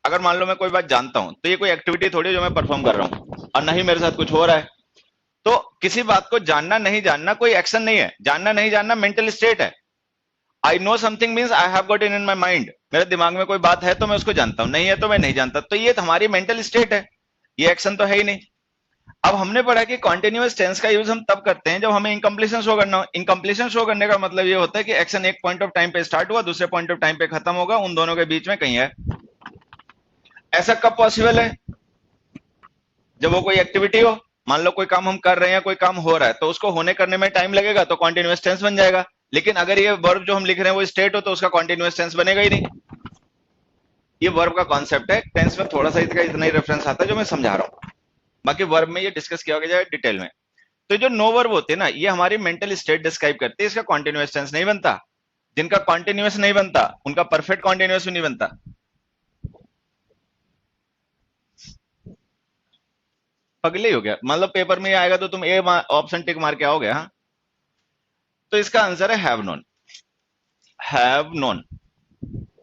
अगर मान लो मैं कोई बात जानता हूं, तो ये कोई एक्टिविटी थोड़ी है जो मैं परफॉर्म कर रहा हूं, और ना ही मेरे साथ कुछ हो रहा है। तो किसी बात को जानना नहीं जानना कोई एक्शन नहीं है, जानना नहीं जानना मेंटल स्टेट है। I know something means I have got in my mind, मेरे दिमाग में कोई बात है तो मैं उसको जानता हूं, नहीं है तो मैं नहीं जानता, तो ये हमारी मेंटल स्टेट है। ये एक्शन तो है ही नहीं। अब हमने पढ़ा कि कॉन्टिन्यूअस टेंस का यूज हम तब करते हैं जब हमें इनकम्प्लीशन शो करना हो। इनकम्प्लीशन शो करने का मतलब ये होता है कि एक्शन एक पॉइंट ऑफ टाइम पे स्टार्ट हुआ, दूसरे पॉइंट ऑफ टाइम पे खत्म होगा, उन दोनों के बीच में कहीं है। ऐसा कब पॉसिबल है? जब वो कोई एक्टिविटी हो, मान लो कोई काम हम कर रहे हैं, कोई काम हो रहा है, तो उसको होने करने में टाइम लगेगा, तो कॉन्टिन्यूअस टेंस बन जाएगा। लेकिन अगर ये वर्ब जो हम लिख रहे हैं वो स्टेट हो, तो उसका कॉन्टिन्यूअस टेंस बनेगा ही नहीं। ये वर्ब का कॉन्सेप्ट है। टेंस में थोड़ा सा इसका इतना ही रेफरेंस आता है जो मैं समझा रहा हूँ, बाकी वर्ब में ये डिस्कस किया जाए डिटेल में। तो जो नो वर्ब होते हैं ना, ये हमारी मेंटल स्टेट डिस्क्राइब करते हैं, इसका कॉन्टिन्यूअस टेंस नहीं बनता। जिनका कॉन्टिन्यूअस नहीं बनता उनका परफेक्ट कॉन्टिन्यूअस भी नहीं बनता। पगले ही हो गया। मान लो पेपर में आएगा तो तुम ए ऑप्शन टिक मार के आओगे, हाँ? तो इसका आंसर है हैव नोन। Have known.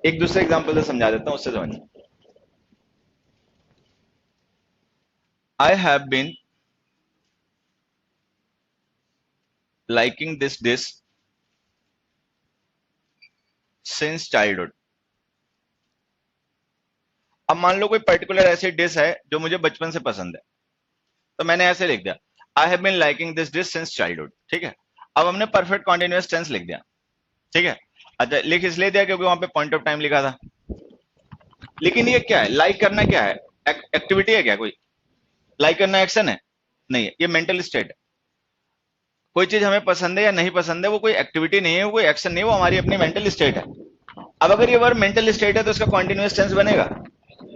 एक दूसरे एग्जांपल से समझा देता हूं, उससे समझ। I have been liking this dish since childhood. अब मान लो कोई पर्टिकुलर ऐसी डिश है जो मुझे बचपन से पसंद है, तो मैंने ऐसे लिख दिया, I have been liking this dish since childhood. ठीक है। अब हमने परफेक्ट कॉन्टिन्यूअस टेंस लिख दिया। ठीक है। अच्छा, लिख इसलिए दिया क्योंकि वहां पे पॉइंट ऑफ टाइम लिखा था। लेकिन ये क्या है? लाइक करना क्या है? एक्टिविटी है क्या कोई? लाइक करना एक्शन है? नहीं है, ये मेंटल स्टेट है। कोई चीज हमें पसंद है या नहीं पसंद है, वो कोई एक्टिविटी नहीं है, वो कोई एक्शन नहीं है, वो हमारी अपनी मेंटल स्टेट है। अब अगर ये वर्ड मेंटल स्टेट है तो इसका कॉन्टिन्यूअस टेंस बनेगा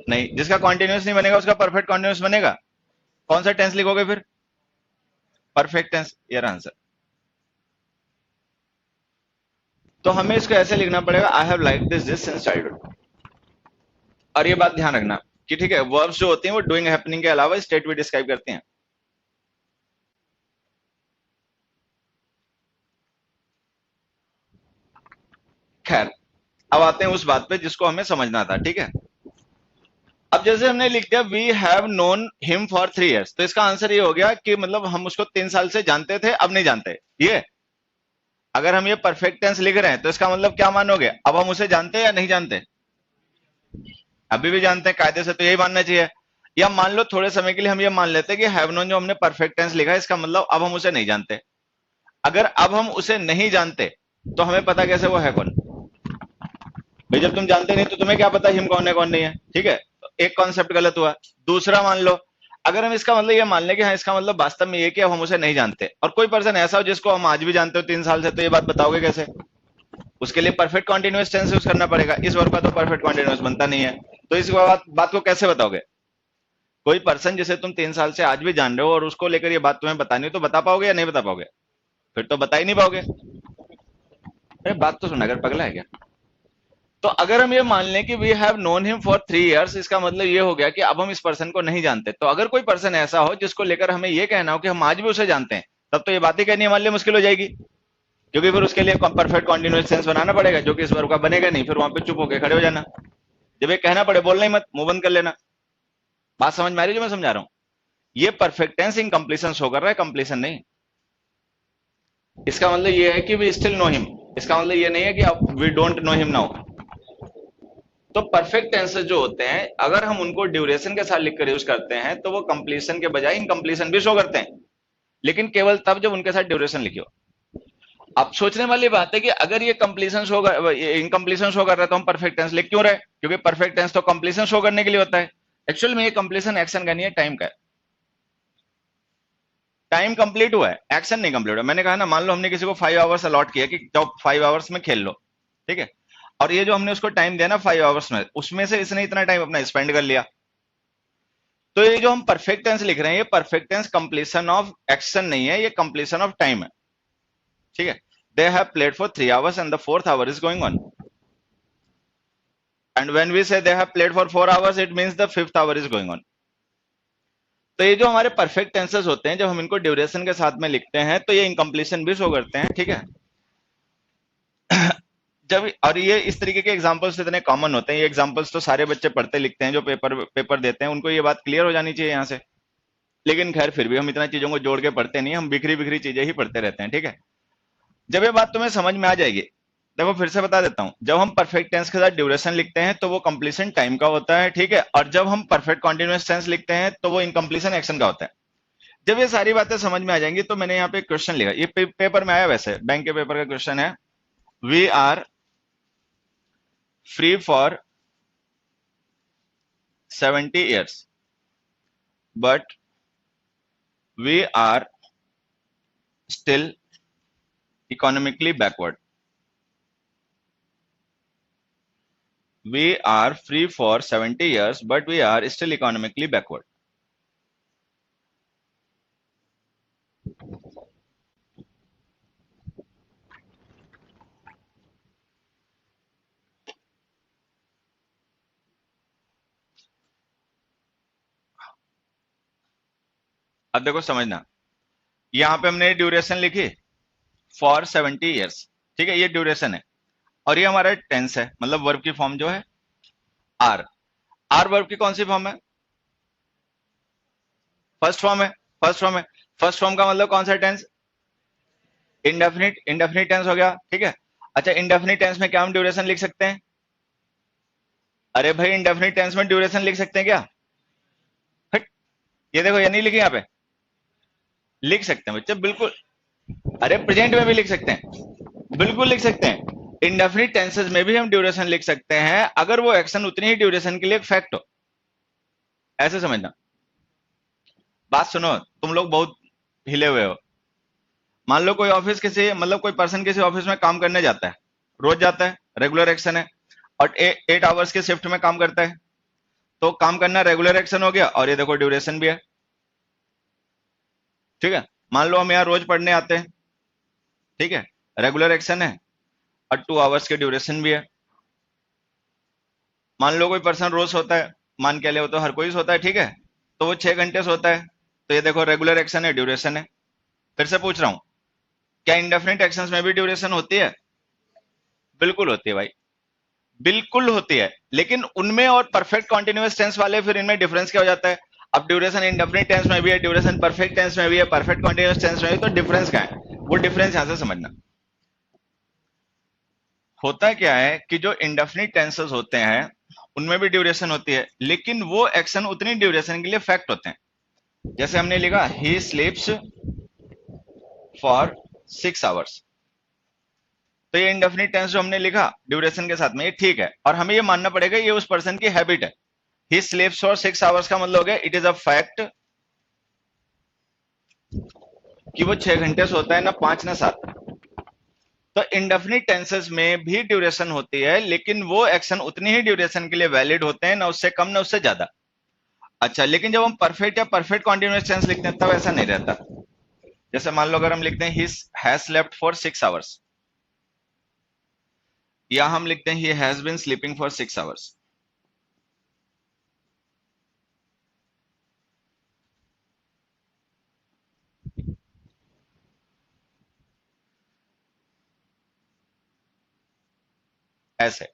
नहीं। जिसका कॉन्टिन्यूअस नहीं बनेगा उसका परफेक्ट कॉन्टिन्यूअस बनेगा। कौन सा टेंस लिखोगे फिर? Perfect tense. ये आंसर। तो हमें इसको ऐसे लिखना पड़ेगा, I have like this dish since childhood. और ये बात ध्यान रखना कि ठीक है, वर्ब्स जो होती हैं वो डूइंग हैपनिंग के अलावा स्टेट भी डिस्क्राइब करती हैं। खैर, अब आते हैं उस बात पे जिसको हमें समझना था। ठीक है। अब जैसे हमने लिख दिया we have known him for 3 years, तो इसका आंसर ये हो गया कि मतलब हम उसको 3 साल से जानते थे, अब नहीं जानते। ये अगर हम ये परफेक्ट टेंस लिख रहे हैं तो इसका मतलब क्या मानोगे? अब हम उसे जानते हैं या नहीं जानते? अभी भी जानते हैं, कायदे से तो यही मानना चाहिए। या मान लो थोड़े समय के लिए हम ये मान लेते हैं कि हैव नोन जो हमने परफेक्ट टेंस लिखा है, इसका मतलब अब हम उसे नहीं जानते। अगर अब हम उसे नहीं जानते तो हमें पता कैसे वो है कौन? भाई जब तुम जानते नहीं तो तुम्हें क्या पता हिम कौन है कौन नहीं है? ठीक है, तो एक कॉन्सेप्ट गलत हुआ। दूसरा, मान लो अगर हम इसका मतलब ये मान लें कि हाँ, इसका मतलब वास्तव में ये कि अब हम उसे नहीं जानते, और कोई पर्सन ऐसा हो जिसको हम आज भी जानते हो 3 साल से, तो ये बात बताओगे कैसे? उसके लिए परफेक्ट कॉन्टिन्यूअस टेंस यूज करना पड़ेगा। इस वर्ब का तो परफेक्ट कॉन्टिन्यूअस बनता नहीं है, तो इस बात को कैसे बताओगे? कोई पर्सन जिसे तुम 3 साल से आज भी जान रहे हो और उसको लेकर ये बात तुम्हें बतानी हो, तो बता पाओगे या नहीं बता पाओगे? फिर तो बता ही नहीं पाओगे। अरे बात तो सुना, अगर पगला है क्या? तो अगर हम ये मान लें कि we have known him for 3 years, इसका मतलब ये हो गया कि अब हम इस पर्सन को नहीं जानते। तो अगर कोई पर्सन ऐसा हो जिसको लेकर हमें ये कहना हो कि हम आज भी उसे जानते हैं, तब तो ये बात ही कहनी हमारे लिए मुश्किल हो जाएगी, क्योंकि फिर उसके लिए परफेक्ट कॉन्टिन्यूअस टेंस बनाना पड़ेगा, जो कि इस वर्ब का बनेगा नहीं। फिर वहां पे चुप होकर खड़े हो जाना। जब ये कहना पड़े, बोलना ही मत, मुंह बंद कर लेना। बात समझ में आ रही है जो मैं समझा रहा हूं? ये परफेक्ट टेंस इनकम्प्लीशन शो कर रहा है, कंप्लीशन नहीं। इसका मतलब ये है कि वी स्टिल नो हिम। इसका मतलब ये नहीं है कि अब we don't know him now. तो परफेक्ट टेंसेस जो होते हैं, अगर हम उनको ड्यूरेशन के साथ लिखकर यूज करते हैं तो वो कंप्लीशन के बजाय इनकम्प्लीशन भी शो करते हैं, लेकिन केवल तब जब उनके साथ ड्यूरेशन लिखी हो। अब सोचने वाली बात है कि अगर ये कंप्लीशन शो इनकम्प्लीशन शो कर रहा है तो हम परफेक्ट टेंस लिख क्यों रहे? क्योंकि परफेक्ट टेंस तो कंप्लीशन शो करने के लिए होता है। एक्चुअल में ये कंप्लीशन एक्शन का नहीं है, टाइम का है। टाइम कंप्लीट हुआ है, एक्शन नहीं कंप्लीट हुआ। मैंने कहा ना, मान लो हमने किसी को 5 आवर्स अलॉट किया कि जाओ 5 आवर्स में खेल लो। ठीक है। और ये जो हमने उसको टाइम दिया ना 5 आवर्स में, उसमें से इसने इतना टाइम अपना स्पेंड कर लिया। तो ये जो हम परफेक्ट टेंस लिख रहे हैं, ये perfect tense completion of action नहीं है, ये कंप्लीशन ऑफ टाइम है। ठीक है। They have played for 3 hours and the 4th hour is going on. And when we say they have played for 4 hours, it means the 5th hour is going on. तो ये जो हमारे perfect tenses होते हैं, जब हम इनको duration के साथ में लिखते हैं तो ये इनकम्प्लीशन भी शो करते हैं। ठीक है। जब, और ये इस तरीके के एग्जांपल्स इतने कॉमन होते हैं, ये एग्जांपल्स तो सारे बच्चे पढ़ते लिखते हैं जो पेपर देते हैं, उनको ये बात क्लियर हो जानी चाहिए यहाँ से। लेकिन खैर, फिर भी हम इतना चीजों को जोड़ के पढ़ते नहीं, हम बिखरी बिखरी चीजें ही पढ़ते रहते हैं। ठीक है। जब ये बात तुम्हें समझ में आ जाएगी देखो फिर से बता देता हूं, जब हम परफेक्ट टेंस के साथ ड्यूरेशन लिखते हैं तो वो कंप्लीशन टाइम का होता है, ठीक है, और जब हम परफेक्ट कॉन्टिन्यूअस टेंस लिखते हैं तो वो इनकम्प्लीशन एक्शन का होता है। जब ये सारी बातें समझ में आ जाएंगी तो मैंने यहाँ पे क्वेश्चन लिखा, ये पेपर में आया, वैसे बैंक के पेपर का क्वेश्चन है, we are free for 70 years but we are still economically backward. We are free for 70 years but we are still economically backward. अब देखो समझना, यहां पे हमने ड्यूरेशन लिखी फॉर 70 years, ठीक है, ये ड्यूरेशन है, और ये हमारा टेंस है, मतलब वर्ब की फॉर्म जो है आर। आर वर्ब की कौन सी फॉर्म है? फर्स्ट फॉर्म है, फर्स्ट फॉर्म है। फर्स्ट फॉर्म का मतलब कौन सा टेंस? इंडेफिनिट, इंडेफिनिट टेंस हो गया, ठीक है। अच्छा, इंडेफिनिट टेंस में क्या हम ड्यूरेशन लिख सकते हैं? अरे भाई, इंडेफिनिट टेंस में ड्यूरेशन लिख सकते हैं क्या? हट, ये देखो, ये नहीं लिखी यहाँ पे, लिख सकते हैं बच्चे, बिल्कुल। अरे प्रेजेंट में भी लिख सकते हैं, बिल्कुल लिख सकते हैं। इंडेफिनिट टेंसेस में भी हम ड्यूरेशन लिख सकते हैं अगर वो एक्शन उतनी ही ड्यूरेशन के लिए फैक्ट हो, ऐसे समझना। बात सुनो, तुम लोग बहुत हिले हुए हो। मान लो कोई ऑफिस किसी, मतलब कोई पर्सन किसी ऑफिस में काम करने जाता है, रोज जाता है, रेगुलर एक्शन है, और 8 आवर्स के शिफ्ट में काम करता है, तो काम करना रेगुलर एक्शन हो गया, और ये देखो ड्यूरेशन भी है, ठीक है। मान लो हम यहाँ रोज पढ़ने आते हैं, ठीक है, रेगुलर एक्शन है, और 2 आवर्स के ड्यूरेशन भी है। मान लो कोई पर्सन रोज सोता है, मान के लिए वो तो हर कोई सोता है, ठीक है, तो वो 6 घंटे सोता है, तो ये देखो रेगुलर एक्शन है, ड्यूरेशन है। फिर से पूछ रहा हूं, क्या इंडेफिनिट एक्शंस में भी ड्यूरेशन होती है? बिल्कुल होती है भाई, बिल्कुल होती है, लेकिन उनमें और परफेक्ट कॉन्टिन्यूअस टेंस वाले, फिर इनमें डिफरेंस क्या हो जाता है? अब ड्यूरेशन इंडेफिनिट टेंस में भी है, ड्यूरेशन परफेक्ट टेंस में भी है, परफेक्ट कॉन्टिन्यूअस टेंस में भी, तो डिफरेंस क्या है? वो डिफरेंस यहां से समझना। होता क्या है कि जो इंडेफिनिट टेंसेस होते हैं उनमें भी ड्यूरेशन होती है, लेकिन वो एक्शन उतनी ड्यूरेशन के लिए फैक्ट होते हैं। जैसे हमने लिखा ही स्लीप्स फॉर 6 आवर्स, तो ये इंडेफिनिट टेंस जो हमने लिखा ड्यूरेशन के साथ में, ये ठीक है, और हमें ये मानना पड़ेगा ये उस पर्सन की हैबिट है। ही स्लीप्स फॉर 6 आवर्स का मतलब हो गया इट इज अ फैक्ट कि वो 6 घंटे सोता है, ना 5 ना 7। तो इंडेफिनिट टेंसेस में भी ड्यूरेशन होती है, लेकिन वो एक्शन उतनी ही ड्यूरेशन के लिए वैलिड होते हैं, ना उससे कम ना उससे ज्यादा। अच्छा, लेकिन जब हम परफेक्ट या परफेक्ट कॉन्टिन्यूअस टेंस लिखते हैं तब ऐसा नहीं रहता। जैसे मान लो अगर हम लिखते हैं he has slept for 6 hours, या हम लिखते हैं he has been sleeping for 6 hours, ऐसे।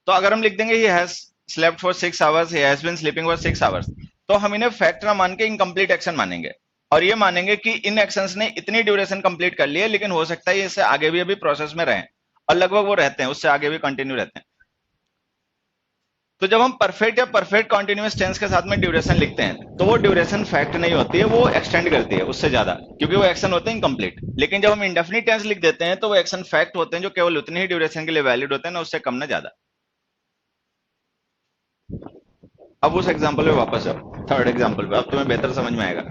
तो अगर हम लिख देंगे he has slept for 6 hours, he has been sleeping for 6 hours, तो हम इन्हें फैक्ट ना मान के इनकम्प्लीट एक्शन मानेंगे, और ये मानेंगे कि इन एक्शंस ने इतनी ड्यूरेशन कंप्लीट कर ली है, लेकिन हो सकता है इससे आगे भी अभी प्रोसेस में रहें, और लगभग वो रहते हैं, उससे आगे भी कंटिन्यू रहते हैं। तो जब हम परफेक्ट या परफेक्ट कॉन्टिन्यूअस टेंस के साथ में ड्यूरेशन लिखते हैं तो वो ड्यूरेशन फैक्ट नहीं होती है, वो एक्सटेंड करती है उससे ज्यादा, क्योंकि वो एक्शन होते हैं इनकम्प्लीट। लेकिन जब हम इंडेफिनिट टेंस लिख देते हैं तो वो एक्शन फैक्ट होते हैं, जो केवल उतनी ही ड्यूरेशन के लिए वैलिड होते हैं, ना उससे कम ना ज्यादा। अब उस एग्जाम्पल पे वापस जाओ, थर्ड एग्जाम्पल पे, अब तुम्हें बेहतर समझ में आएगा।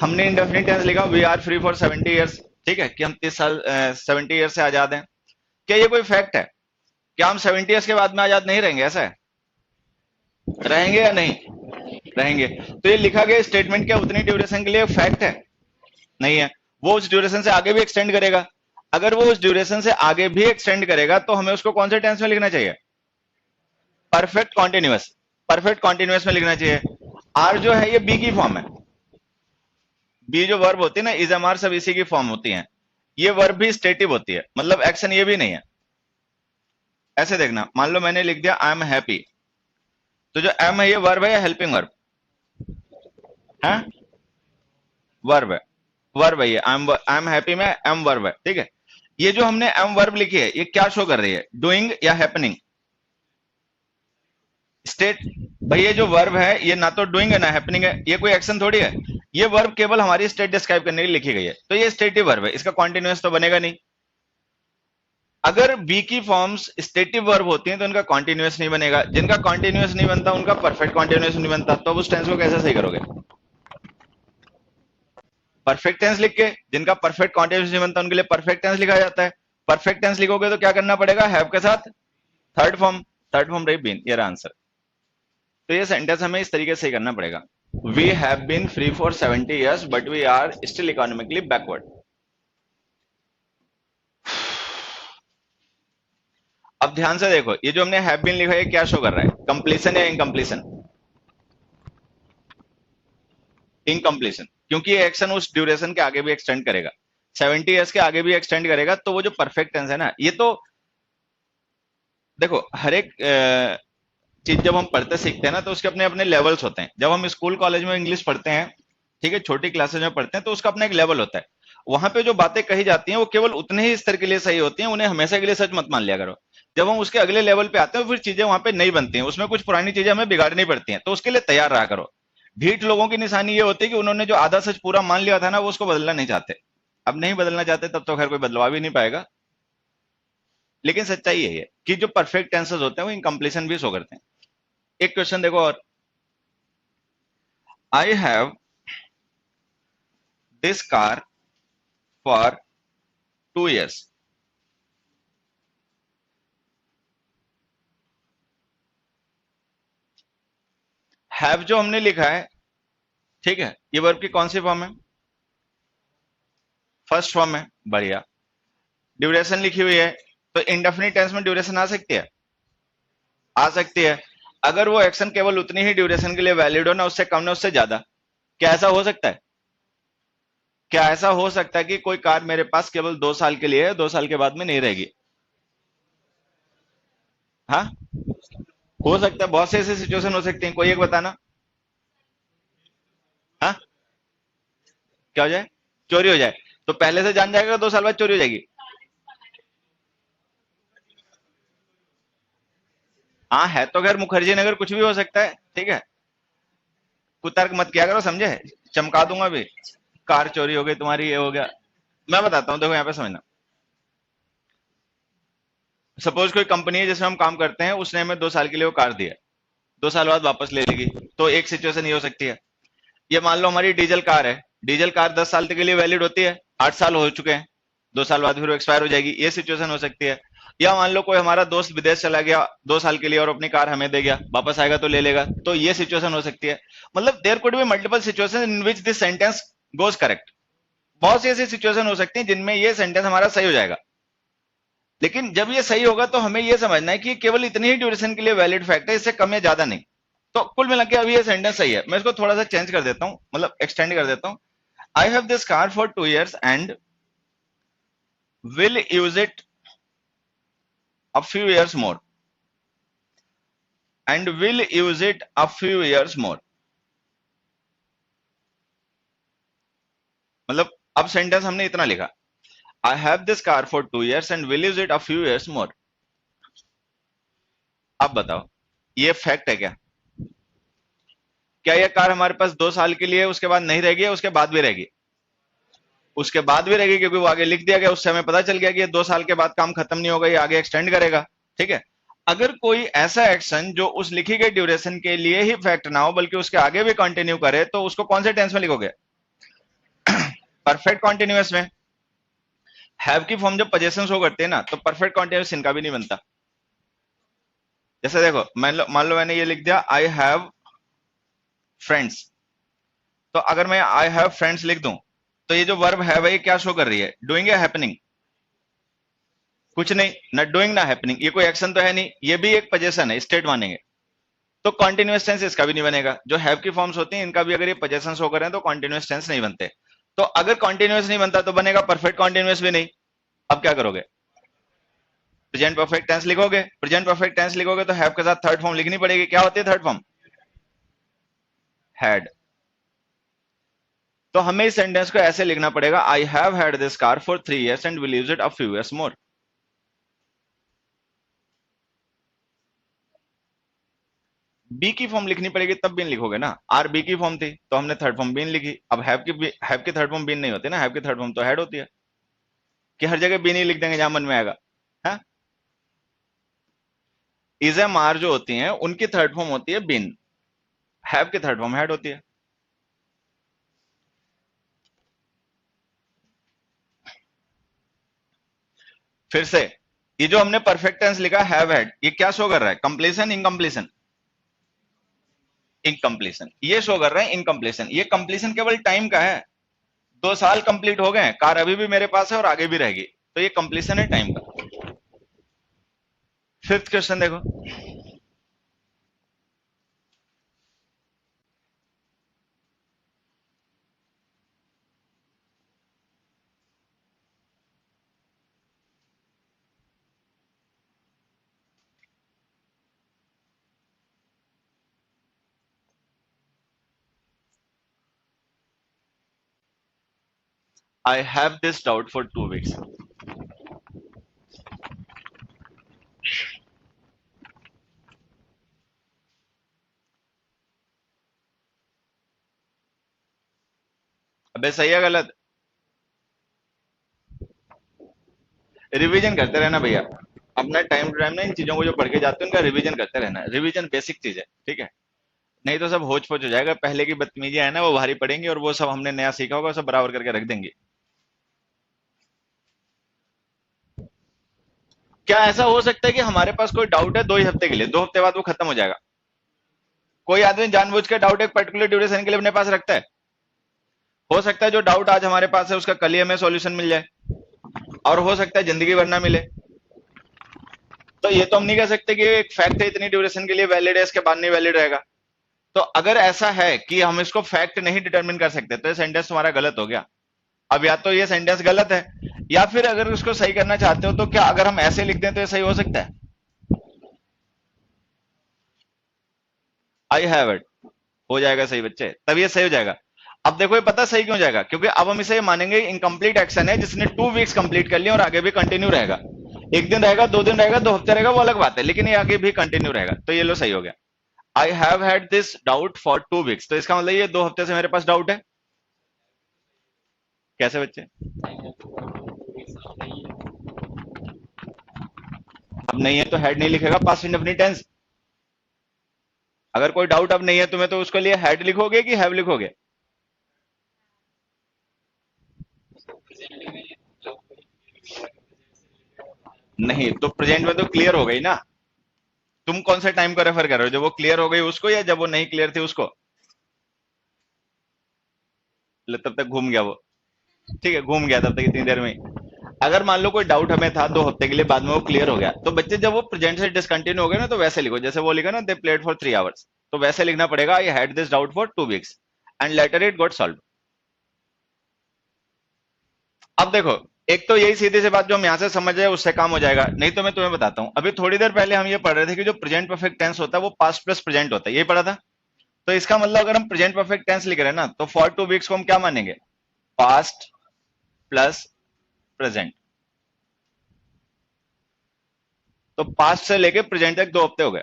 हमने इंडेफिनिट टेंस लिखा we are free for 70 years, ठीक है, कि हम 30 साल 70 years से आजाद हैं। क्या ये कोई फैक्ट है? क्या हम 70 years के बाद में आजाद नहीं रहेंगे? ऐसा है, रहेंगे या नहीं रहेंगे? तो ये लिखा गया स्टेटमेंट क्या उतनी ड्यूरेशन के लिए फैक्ट है? नहीं है। वो उस ड्यूरेशन से आगे भी एक्सटेंड करेगा। अगर वो उस ड्यूरेशन से आगे भी एक्सटेंड करेगा तो हमें उसको कौन से टेंस में लिखना चाहिए? परफेक्ट कॉन्टिन्यूअस, परफेक्ट कॉन्टिन्यूअस में लिखना चाहिए। आर जो है ये बी की फॉर्म है, बी जो वर्ब होती है ना, इज एम आर, सब इसी की फॉर्म होती है। ये वर्ब भी स्टेटिव होती है, मतलब एक्शन ये भी नहीं है। ऐसे देखना, मान लो मैंने लिख दिया आई एम हैप्पी, तो जो एम है ये वर्ब है या हेल्पिंग वर्ब है? वर्ब है, वर्ब है ये। आई एम हैप्पी में एम वर्ब है, ठीक है। ये जो हमने एम वर्ब लिखी है ये क्या शो कर रही है, डूइंग या हैपनिंग? स्टेट। भाई ये जो वर्ब है ये ना तो डूइंग है ना हैपनिंग है, ये कोई एक्शन थोड़ी है। ये वर्ब केवल हमारी स्टेट डिस्क्राइब करने के लिए लिखी गई है, तो ये स्टेटिव वर्ब है, इसका कॉन्टिन्यूअस तो बनेगा नहीं। अगर बी की फॉर्म्स स्टेटिव वर्ब होती हैं तो उनका कॉन्टिन्यूअस नहीं बनेगा, जिनका कॉन्टिन्यूअस नहीं बनता उनका परफेक्ट कॉन्टिन्यूअस नहीं बनता, तो अब उस टेंस को कैसे सही करोगे? परफेक्ट टेंस लिख के, जिनका परफेक्ट कॉन्टिन्यूअस नहीं बनता उनके लिए परफेक्ट टेंस लिखा जाता है। परफेक्ट टेंस लिखोगे तो क्या करना पड़ेगा, हैव के साथ थर्ड फॉर्म, थर्ड फॉर्म रही बीन, ये आंसर। तो ये सेंटेंस हमें इस तरीके से करना पड़ेगा, we have been free for 70 years but we are still economically backward. अब ध्यान से देखो, ये जो हमने हैव बीन लिखा है क्या शो कर रहा है, कंप्लीशन या इनकम्प्लीशन? इनकम्प्लीशन, क्योंकि ये एक्शन उस ड्यूरेशन के आगे भी एक्सटेंड करेगा, 70 years के आगे भी एक्सटेंड करेगा। तो वो जो परफेक्ट टेंस है ना, ये तो देखो हर एक चीज जब हम पढ़ते सीखते हैं ना तो उसके अपने अपने लेवल्स होते हैं। जब हम स्कूल कॉलेज में इंग्लिश पढ़ते हैं, ठीक है, छोटी क्लासेज में पढ़ते हैं, तो उसका अपना एक लेवल होता है। वहां पे जो बातें कही जाती हैं वो केवल उतने ही स्तर के लिए सही होती हैं, उन्हें हमेशा के लिए सच मत मान लिया करो। जब हम उसके अगले लेवल पे आते हैं फिर चीजें वहां पे नहीं बनती हैं, उसमें कुछ पुरानी चीजें हमें बिगाड़नी पड़ती हैं, तो उसके लिए तैयार रहा करो। ढीठ लोगों की निशानी ये होती है कि उन्होंने जो आधा सच पूरा मान लिया था ना वो उसको बदलना नहीं चाहते। अब नहीं बदलना चाहते तब तो खैर कोई बदलाव भी नहीं पाएगा, लेकिन सच्चाई यही है कि जो परफेक्ट टेंसेस होते हैं वो इनकम्प्लीशन भी शो करते हैं। एक क्वेश्चन देखो और, I have this car for 2 years। Have जो हमने लिखा है, ठीक है, ये वर्ब की कौन सी फॉर्म है, फर्स्ट फॉर्म है, बढ़िया। ड्यूरेशन लिखी हुई है, तो इंडेफिनिट टेंस में ड्यूरेशन आ सकती है, आ सकती है। अगर वो एक्शन केवल उतनी ही ड्यूरेशन के लिए वैलिड हो ना, उससे कम ना उससे ज्यादा, क्या ऐसा हो सकता है? क्या ऐसा हो सकता है कि कोई कार मेरे पास केवल 2 साल के लिए है, 2 साल के बाद में नहीं रहेगी? हाँ, हो सकता है, बहुत से ऐसे सिचुएशन हो सकते हैं, कोई एक बताना। हाँ, क्या हो जाए, चोरी हो जाए, तो पहले से जान जाएगा 2 साल बाद चोरी हो जाएगी? हाँ है तो खैर मुखर्जी नगर, कुछ भी हो सकता है, ठीक है, कुतर्क मत किया करो, समझे, चमका दूंगा अभी। कार चोरी हो गई तुम्हारी, ये हो गया। मैं बताता हूँ, देखो यहाँ पे समझना। सपोज कोई कंपनी है जिसमें हम काम करते हैं, उसने हमें 2 साल के लिए वो कार दी है, 2 साल बाद वापस ले लेगी, तो एक सिचुएशन ये हो सकती है। ये मान लो हमारी डीजल कार है, डीजल कार 10 साल तक के लिए वैलिड होती है, 8 साल हो चुके हैं, 2 साल बाद फिर वो एक्सपायर हो जाएगी, ये सिचुएशन हो सकती है। या मान लो कोई हमारा दोस्त विदेश चला गया 2 साल के लिए और अपनी कार हमें दे गया, वापस आएगा तो ले लेगा, तो ये सिचुएशन हो सकती है। मतलब there could be multiple situation in which this sentence goes correct. बहुत सी ऐसी सिचुएशन हो सकती है जिनमें ये सेंटेंस हमारा सही हो जाएगा। लेकिन जब ये सही होगा तो हमें ये समझना है कि केवल इतनी ही ड्यूरेशन के लिए वैलिड फैक्ट है, इससे कम या ज्यादा नहीं। तो कुल मिला के अभी ये सेंटेंस सही है, मैं इसको थोड़ा सा चेंज कर देता हूं, मतलब एक्सटेंड कर देता हूं। I have this car for 2 years and will use it a few years more, and will use it a few years more। मतलब अब सेंटेंस हमने इतना लिखा, I have this car for 2 years and will use it a few years मोर। अब बताओ ये fact है क्या? क्या ये कार हमारे पास 2 साल के लिए उसके बाद नहीं रहेगी, उसके बाद भी रहेगी? उसके बाद भी रहेगी, क्योंकि वो आगे लिख दिया गया, उससे हमें पता चल गया कि ये 2 साल के बाद काम खत्म नहीं होगा, ये आगे एक्सटेंड करेगा, ठीक है। अगर कोई ऐसा एक्शन जो उस लिखी गई ड्यूरेशन के लिए ही फैक्ट ना हो बल्कि उसके आगे भी कंटिन्यू करे, तो उसको कौन से टेंस में लिखोगे? परफेक्ट कॉन्टिन्यूअस में। हैव की फॉर्म जब पोजेशन शो करते हैं ना, तो परफेक्ट कॉन्टिन्यूअस इनका भी नहीं बनता। जैसे देखो, मान लो मैंने ये लिख दिया, आई हैव फ्रेंड्स, तो अगर मैं आई हैव फ्रेंड्स लिख दूं, तो ये जो वर्ब है भाई क्या शो कर रही है, डूइंग या हैपनिंग? कुछ नहीं, ना डूइंग ना हैपनिंग, ये कोई एक्शन तो है नहीं, ये भी एक पोजेशन है, स्टेट मानेंगे, तो कॉन्टिन्यूअस टेंस इसका भी नहीं बनेगा। जो हैव की फॉर्म्स होती हैं इनका भी अगर ये पोजेशन शो करें तो कॉन्टिन्यूअस टेंस नहीं बनते। तो अगर कॉन्टिन्यूअस नहीं बनता तो बनेगा परफेक्ट कॉन्टिन्यूअस भी नहीं। अब क्या करोगे, प्रेजेंट परफेक्ट टेंस लिखोगे, प्रेजेंट परफेक्ट टेंस लिखोगे तो हैव के साथ थर्ड फॉर्म लिखनी पड़ेगी, क्या होती है थर्ड फॉर्म? हैड। तो हमें इस सेंटेंस को ऐसे लिखना पड़ेगा, I have had this car for 3 years and will use it a few years more. Be की फॉर्म लिखनी पड़ेगी तब बीन लिखोगे ना। आर बी की फॉर्म थी तो हमने थर्ड फॉर्म बीन लिखी। अब हैव की थर्ड फॉर्म बीन नहीं होती ना, हैव की थर्ड फॉर्म तो हैड होती है, कि हर जगह बीन ही लिख देंगे जहां मन में आएगा। है इज एम आर जो होती हैं उनकी थर्ड फॉर्म होती है बीन, हैव की थर्ड फॉर्म हैड होती है। फिर से ये जो हमने परफेक्ट टेंस लिखा हैव हैड, ये क्या शो कर रहा है, कंप्लीशन इनकम्प्लीशन? इनकम्प्लीशन। ये शो कर रहा है इनकम्प्लीशन। ये कंप्लीशन केवल टाइम का है, 2 साल कंप्लीट हो गए, कार अभी भी मेरे पास है और आगे भी रहेगी, तो ये कंप्लीशन है टाइम का। फिफ्थ क्वेश्चन देखो, I have this doubt for 2 weeks। अबे सही है गलत? रिवीजन करते रहना भैया, अपना टाइम टू टाइम ना इन चीजों को जो पढ़ के जाते हैं उनका रिवीजन करते रहना। रिवीजन बेसिक चीज है, ठीक है? नहीं तो सब होच पोच हो जाएगा, पहले की बदतमीजी है ना वो भारी पड़ेंगी और वो सब हमने नया सीखा होगा सब बराबर करके रख देंगे। क्या ऐसा हो सकता है कि हमारे पास कोई डाउट है 2 ही हफ्ते के लिए, 2 हफ्ते बाद वो खत्म हो जाएगा? कोई आदमी जानबूझ के डाउट एक पर्टिकुलर ड्यूरेशन के लिए अपने पास रखता है? हो सकता है जो डाउट आज हमारे पास है उसका कल ही हमें सॉल्यूशन मिल जाए, और हो सकता है जिंदगी भर ना मिले। तो ये तो हम नहीं कह सकते कि एक फैक्ट है इतनी ड्यूरेशन के लिए वैलिड है, इसके बाद नहीं वैलिड रहेगा। तो अगर ऐसा है कि हम इसको फैक्ट नहीं डिटरमिन कर सकते तो ये सेंटेंस तुम्हारा गलत हो गया। अब या तो ये सेंटेंस गलत है, या फिर अगर उसको सही करना चाहते हो तो क्या अगर हम ऐसे लिख दें तो ये सही हो सकता है? आई हैव इट हो जाएगा सही बच्चे, तब ये सही हो जाएगा। अब देखो ये पता सही क्यों जाएगा, क्योंकि अब हम इसे मानेंगे इनकम्प्लीट एक्शन है जिसने 2 weeks कंप्लीट कर लिया और आगे भी कंटिन्यू रहेगा। एक दिन रहेगा, 2 दिन रहेगा, 2 हफ्ते रहेगा, वो अलग बात है, लेकिन ये आगे भी कंटिन्यू रहेगा, तो ये लो सही हो गया। आई have had this doubt for 2 weeks, तो इसका मतलब ये 2 हफ्ते से मेरे पास डाउट है। कैसे बच्चे? अब नहीं है तो हेड नहीं लिखेगा, पास्ट इंडेफिनिट टेंस। अगर कोई डाउट अब नहीं है तुम्हें तो उसके लिए हेड लिखोगे कि हैव लिखोगे? नहीं तो प्रेजेंट में तो क्लियर हो गई ना। तुम कौन से टाइम को रेफर कर रहे हो, जब वो क्लियर हो गई उसको या जब वो नहीं क्लियर थी उसको? तब तक घूम गया वो, ठीक है घूम गया तब तक इतनी देर में ही। अगर मान लो कोई डाउट हमें था 2 हफ्ते के लिए, बाद में वो क्लियर हो गया, तो बच्चे जब वो प्रेजेंट से डिसकंटिन्यू हो गए ना तो वैसे लिखो जैसे वो लिखा ना दे प्लेड फॉर 3 hours, तो वैसे लिखना पड़ेगा I had this doubt for 2 weeks and later it got solve. अब देखो, एक तो यही सीधी सी बात जो हम यहां से समझ रहे हैं उससे काम हो जाएगा, नहीं तो मैं तुम्हें बताता हूं। अभी थोड़ी देर पहले हम ये पढ़ रहे थे कि जो प्रेजेंट परफेक्ट टेंस होता है वो पास्ट प्लस प्रेजेंट होता है, यही पढ़ा था। तो इसका मतलब अगर हम प्रेजेंट परफेक्ट टेंस लिख रहे हैं ना तो फॉर 2 weeks को हम क्या मानेंगे, पास्ट प्लस प्रेजेंट। तो पास्ट से लेके प्रेजेंट तक 2 हफ्ते हो गए,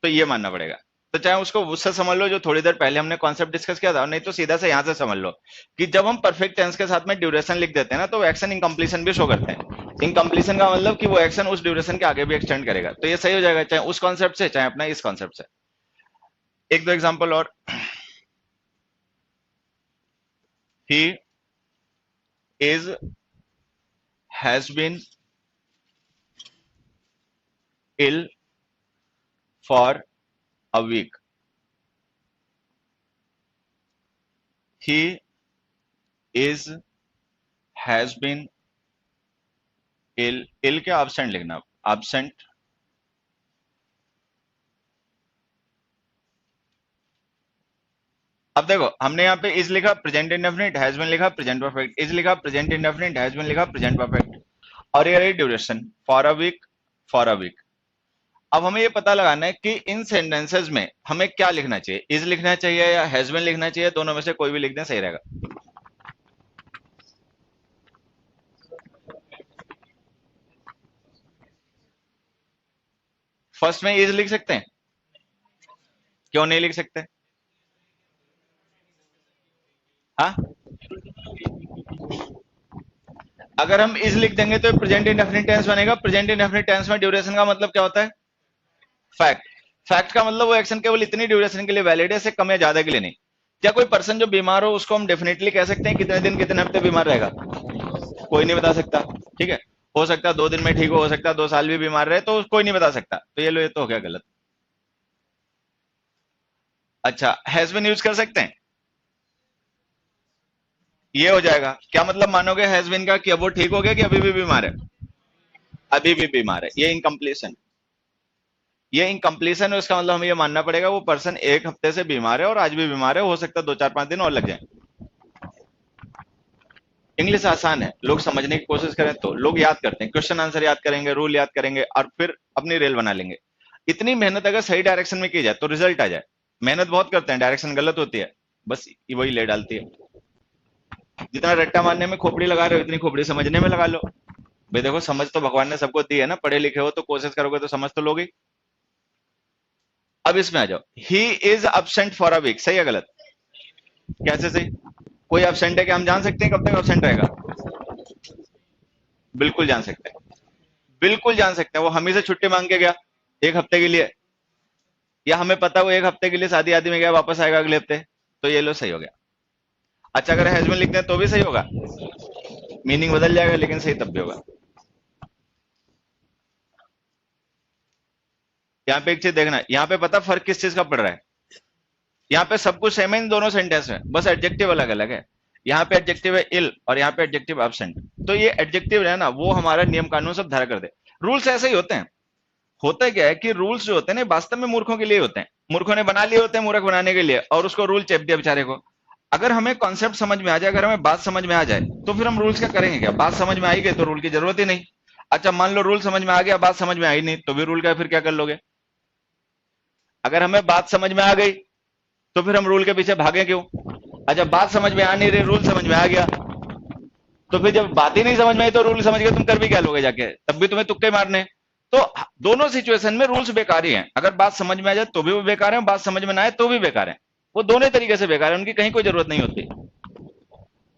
तो ये मानना पड़ेगा। तो चाहे उसको उससे समझ लो जो थोड़ी देर पहले हमने कॉन्सेप्ट डिस्कस किया था, नहीं तो सीधा से यहां से समझ लो कि जब हम परफेक्ट टेंस के साथ में ड्यूरेशन लिख देते हैं ना तो एक्शन इनकम्प्लीशन भी शो करते हैं। इनकम्प्लीशन का मतलब कि वो एक्शन उस ड्यूरेशन के आगे भी एक्सटेंड करेगा, तो ये सही हो जाएगा चाहे उस कॉन्सेप्ट से चाहे अपना इस कॉन्सेप्ट से। एक दो एग्जाम्पल और, he is has been ill for a week, he is has been ill क्या absent लिखना, absent अब देखो हमने यहाँ पे इज लिखा प्रेजेंट इंडेफिनिट, हैज बीन लिखा प्रेजेंट परफेक्ट, इज लिखा प्रेजेंट इंडेफिनिट, हैज बीन लिखा प्रेजेंट परफेक्ट, और ये रही duration for a week, for a week. अब हमें ये पता लगाना है कि इन सेंटेंसेस में हमें क्या लिखना चाहिए, इज लिखना चाहिए या हैज बीन लिखना चाहिए, दोनों में से कोई भी लिख दें सही रहेगा। फर्स्ट में इज लिख सकते हैं, क्यों नहीं लिख सकते? हाँ, अगर हम इज लिख देंगे तो प्रेजेंट इंडेफिनिट टेंस बनेगा। प्रेजेंट इंडेफिनिट टेंस में ड्यूरेशन का मतलब क्या होता है? फैक्ट। फैक्ट का मतलब वो एक्शन केवल इतनी ड्यूरेशन के लिए वैलिड है, से कम या ज्यादा के लिए नहीं। क्या कोई पर्सन जो बीमार हो उसको हम डेफिनेटली कह सकते हैं कितने दिन कितने हफ्ते बीमार रहेगा? कोई नहीं बता सकता। ठीक है, हो सकता है 2 दिन में ठीक हो सकता है 2 साल भी बीमार रहे, तो कोई नहीं बता सकता। तो ये लो, ये तो हो गया गलत। अच्छा, हैज बीन यूज कर सकते हैं, ये हो जाएगा। क्या मतलब मानोगे हैज बीन का, कि अब वो ठीक हो गया कि अभी भी बीमार है? अभी भी बीमार है, ये इनकम्प्लीशन। ये इनकम्प्लीशन है, उसका मतलब हमें ये मानना पड़ेगा वो पर्सन 1 हफ्ते से बीमार है और आज भी बीमार है, हो सकता है 2 4 5 दिन और लग जाए। इंग्लिश आसान है, लोग समझने की कोशिश करें तो लोग याद करते हैं, क्वेश्चन आंसर याद करेंगे, रूल याद करेंगे और फिर अपनी रेल बना लेंगे। इतनी मेहनत अगर सही डायरेक्शन में की जाए तो रिजल्ट आ जाए। मेहनत बहुत करते हैं, डायरेक्शन गलत होती है, बस वही ले डालती है। जितना रट्टा मारने में खोपड़ी लगा रहे हो उतनी खोपड़ी समझने में लगा लो। भाई देखो, समझ तो भगवान ने सबको दी है ना, पढ़े लिखे हो तो कोशिश करोगे तो समझ तो लोगे। अब इसमें आ जाओ, he is absent for a week, सही है गलत? कैसे सही? कोई absent है कि हम जान सकते हैं कब तक absent रहेगा? बिल्कुल जान सकते हैं, बिल्कुल जान सकते हैं। वो हम ही से छुट्टी मांग के गया 1 हफ्ते के लिए, या हमें पता है वो 1 हफ्ते के लिए शादी आदि में गया, वापस आएगा अगले हफ्ते, तो ये लो सही हो गया। अच्छा, अगर हैजबीन लिखते हैं तो भी सही होगा, मीनिंग बदल जाएगा लेकिन सही तब भी होगा। यहाँ पे एक चीज देखना, यहाँ पे पता फर्क किस चीज का पड़ रहा है? यहाँ पे सब कुछ सेम है इन दोनों सेंटेंस में, बस एडजेक्टिव अलग अलग है। यहाँ पे एडजेक्टिव है इल और यहाँ पे एडजेक्टिव एब्सेंट। तो ये एडजेक्टिव है ना, वो हमारा नियम कानून सब धारा कर दे। रूल्स ऐसे ही होते हैं। होता क्या है कि रूल्स जो होते हैं ना, वास्तव में मूर्खों के लिए होते हैं, मूर्खों ने बना लिए होते हैं मूर्ख बनाने के लिए, और उसको रूल चेप दिया बेचारे को। अगर हमें कॉन्सेप्ट समझ में आ जाए, अगर हमें बात समझ में आ जाए, तो फिर हम रूल्स क्या करेंगे? क्या बात समझ में आई गई तो रूल की जरूरत ही नहीं। अच्छा, मान लो रूल समझ में आ गया, बात समझ में आई नहीं, तो भी रूल का फिर क्या कर लोगे? अगर हमें बात समझ में आ गई तो फिर हम रूल के पीछे भागे क्यों? अच्छा, बात समझ में आ नहीं रही, रूल समझ में आ गया, तो फिर जब बात ही नहीं समझ में आई तो रूल समझ के तुम कर भी क्या लोगे जाके? तब भी तुम्हें तुक्के मारने। तो दोनों सिचुएशन में रूल्स बेकार ही हैं। अगर बात समझ में आ जाए तो भी वो बेकार है, बात समझ में ना आए तो भी बेकार है। वो दोनों तरीके से बेकार है, उनकी कहीं कोई जरूरत नहीं होती।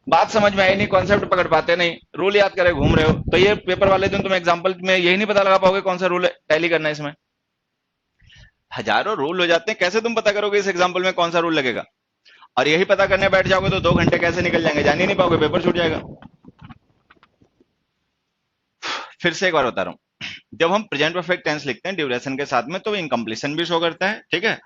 बात समझ में आई नहीं, कॉन्सेप्ट पकड़ पाते नहीं, रूल याद करे घूम रहे हो, तो ये पेपर वाले दिन तुम एग्जाम्पल में यही नहीं पता लगा पाओगे कौन सा रूल टैली करना है इसमें। हजारों रूल हो जाते हैं, कैसे तुम पता करोगे इस एग्जाम्पल में कौन सा रूल लगेगा? और यही पता करने बैठ जाओगे तो 2 घंटे कैसे निकल जाएंगे, जान ही नहीं पाओगे, पेपर छूट जाएगा। फिर से एक बार बता रहा हूं, जब हम प्रेजेंट परफेक्ट टेंस लिखते हैं ड्यूरेशन के साथ में तो इनकम्प्लीशन भी शो करता है, ठीक है।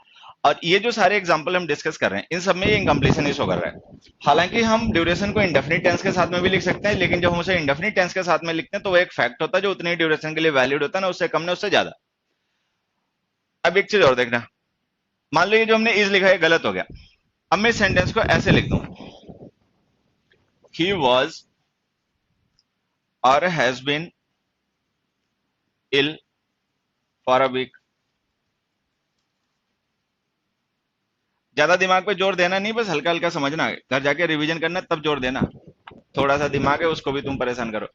और ये जो सारे एग्जांपल हम डिस्कस कर रहे हैं इन सब में ये इनकम्प्लीशन ही शो कर रहा है। हालांकि हम ड्यूरेशन को इंडेफिनिट टेंस के साथ में भी लिख सकते हैं, लेकिन जब हम उसे इंडेफिनिट टेंस के साथ में लिखते हैं तो वो एक फैक्ट होता है जो उतनी ड्यूरेशन के लिए वैलिड होता है ना, उससे कम ना उससे ज्यादा। अब एक चीज और देखना, मान लो ये जो हमने इज लिखा है गलत हो गया। अब मैं सेंटेंस को ऐसे लिख दूं, ही वॉज और has been ill for a week. ज्यादा दिमाग पे जोर देना नहीं, बस हल्का हल्का समझना है, घर जाके रिवीजन करना तब जोर देना। थोड़ा सा दिमाग है उसको भी तुम परेशान करो।